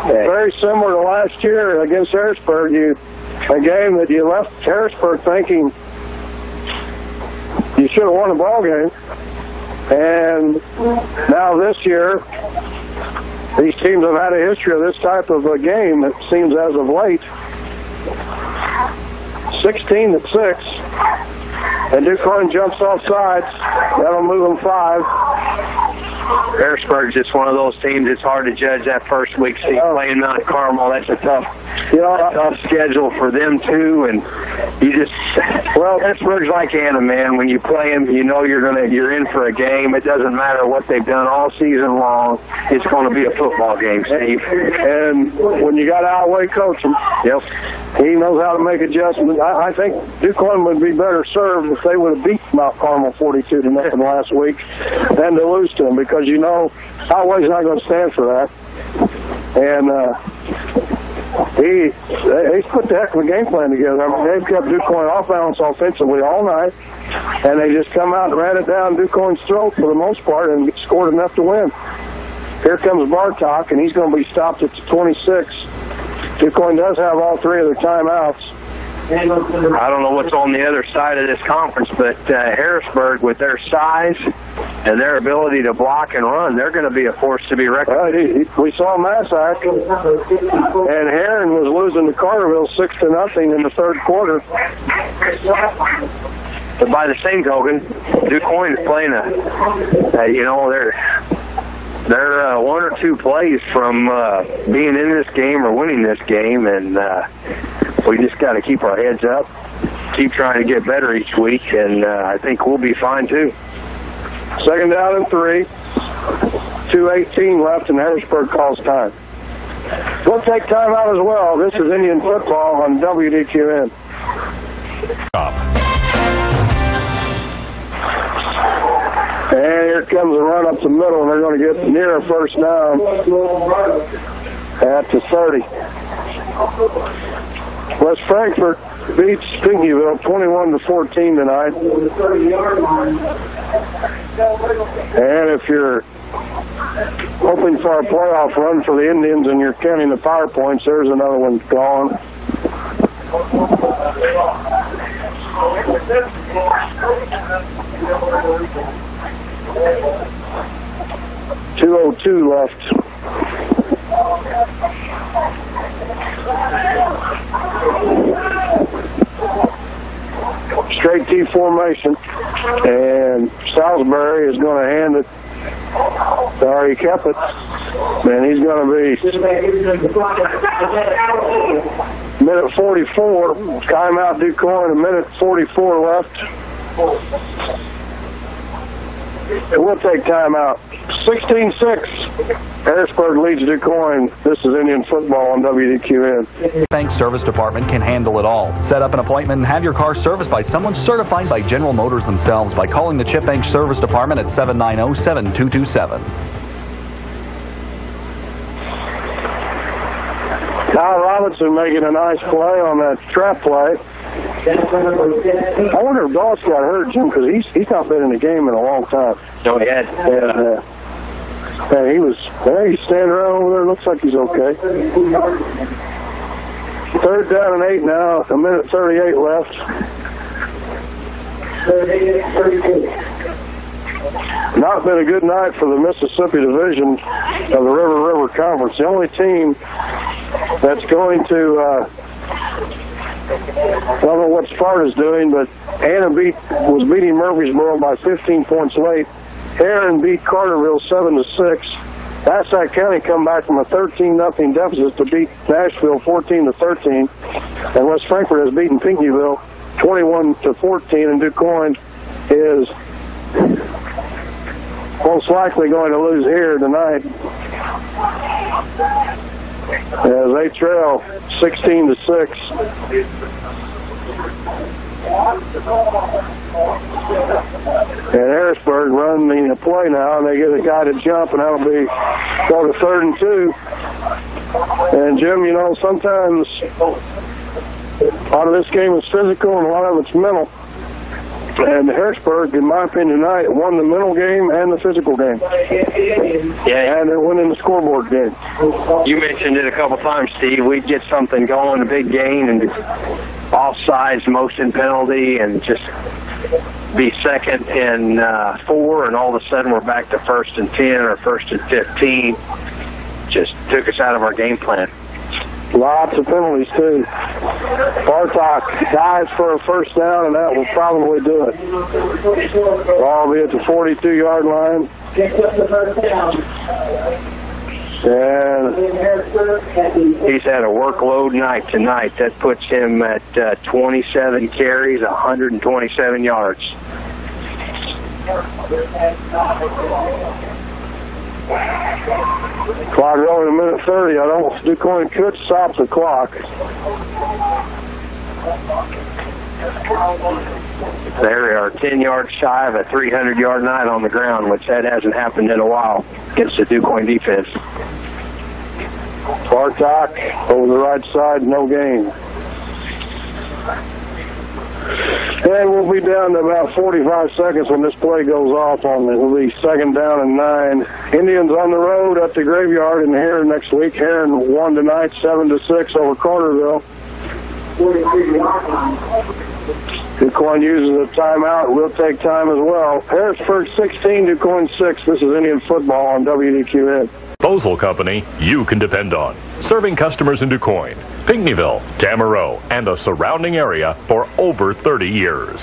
very similar to last year against Harrisburg. A game that you left Harrisburg thinking you should have won a ball game. And now this year, these teams have had a history of this type of a game, it seems, as of late. 16-6. And DuQuoin jumps off sides. That'll move them 5. Harrisburg's just one of those teams. It's hard to judge that first week. See, playing Mount Carmel, that's a tough schedule for them too. And Harrisburg's like Anna, man. When you play them, you know you're in for a game. It doesn't matter what they've done all season long. It's going to be a football game, Steve. And when you got to outweigh coach him, yep, he knows how to make adjustments. I think DuQuoin would be better served if they would have beat Mount Carmel 42-0 last week than to lose to them, because you know Outway's not going to stand for that. And he's put the heck of a game plan together. I mean, they've kept DuQuoin off balance offensively all night, and they just come out and ran it down DuQuoin's throat for the most part and scored enough to win. Here comes Bartok, and he's going to be stopped at the 26. DuQuoin does have all 3 of their timeouts. I don't know what's on the other side of this conference, but Harrisburg, with their size and their ability to block and run, they're going to be a force to be reckoned with. We saw Massac, and Heron was losing to Carterville 6-0 in the third quarter. But by the same token, DuQuoin is playing they're 1 or 2 plays from being in this game or winning this game, and we just got to keep our heads up, keep trying to get better each week, and I think we'll be fine too. Second down and 3, 2:18 left, and Harrisburg calls time. We'll take time out as well. This is Indian football on WDQN. And here comes a run up the middle, and they're going to get near a first down at the 30. West Frankfort beats Pinckneyville 21-14 tonight. And if you're hoping for a playoff run for the Indians and you're counting the power points, there's another one gone. 2:02 left. Straight T formation, and Salisbury is going to hand it. Sorry, he kept it, and he's going to be minute 44. Timeout DuQuoin, a minute 44 left. And we'll take timeout. 16-6. Harrisburg leads DuQuoin. This is Indian football on WDQN. Bank Service Department can handle it all. Set up an appointment and have your car serviced by someone certified by General Motors themselves by calling the Chip Bank Service Department at 790-7227. Kyle Robinson making a nice play on that trap play. I wonder if Doss got hurt, Jim, because he's not been in the game in a long time. No, he had. And he was there. He's standing around over there. Looks like he's okay. Third down and 8 now. A minute 38 left. Not been a good night for the Mississippi division of the River Conference. The only team that's going to I don't know what Sparta's doing, but Anna was beating Murfreesboro by 15 points late. Heron beat Carterville 7-6. Nassau County come back from a 13-0 deficit to beat Nashville 14-13. And West Frankfort has beaten Pinckneyville 21-14. And DuQuoin is most likely going to lose here tonight, as they trail 16-6. And Harrisburg running a play now, and they get a guy to jump, and that'll be go to 3rd and 2. And Jim, you know, sometimes a lot of this game is physical and a lot of it's mental. And Harrisburg, in my opinion, tonight won the mental game and the physical game. Yeah, and they're winning the scoreboard game. You mentioned it a couple times, Steve. We'd get something going, a big gain, and offsides, motion penalty, and just be 2nd and 4, and all of a sudden we're back to 1st and 10 or 1st and 15. Just took us out of our game plan. Lots of penalties, too. Bartok dives for a first down, and that will probably do it. Ball will be at the 42-yard line. And he's had a workload night tonight. That puts him at 27 carries, 127 yards. Clock rolling a minute 30. I don't DuQuoin could stop the clock. There we are, 10 yards shy of a 300-yard night on the ground, which that hasn't happened in a while against the DuQuoin defense. Bartok over the right side, no gain. And we'll be down to about 45 seconds when this play goes off. It'll be 2nd down and 9. Indians on the road at the Graveyard in Heron next week. Heron won tonight 7-6 over Carterville. DuQuoin uses a timeout. We'll take time as well. Harrisburg 16, DuQuoin 6. This is Indian football on WDQN. Disposal company you can depend on. Serving customers in DuQuoin, Pinckneyville, Tamaroa, and the surrounding area for over 30 years.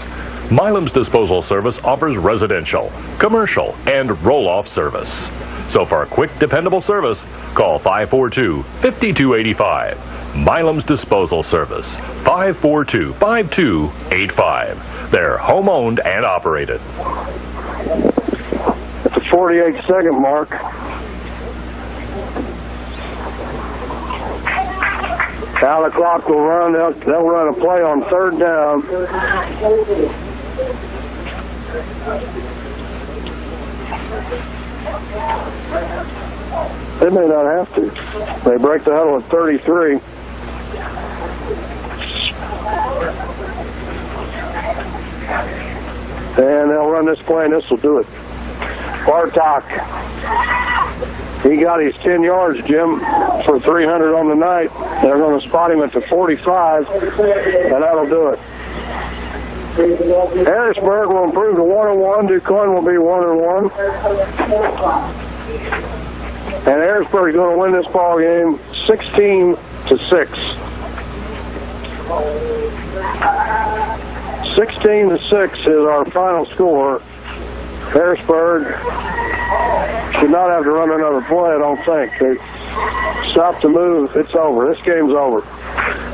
Milam's Disposal Service offers residential, commercial, and roll-off service. So for a quick, dependable service, call 542-5285. Milam's Disposal Service, 542-5285. They're home-owned and operated. At the 48-second mark, now the clock will run. They'll run a play on 3rd down. They may not have to. They break the huddle at 33. And they'll run this play, and this will do it. Bartok. He got his 10 yards, Jim, for 300 on the night. They're going to spot him at the 45, and that'll do it. Harrisburg will improve to 1-1. DuQuoin will be 1-1. And Harrisburg is going to win this ball game 16-6. 16-6 is our final score. Harrisburg should not have to run another play, I don't think. They stop the move. It's over. This game's over.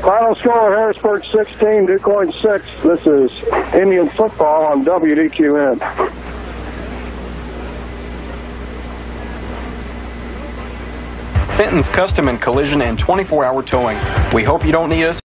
Final score, Harrisburg 16, DuQuoin 6. This is Indian football on WDQN. Fenton's Custom and Collision and 24-hour towing. We hope you don't need us.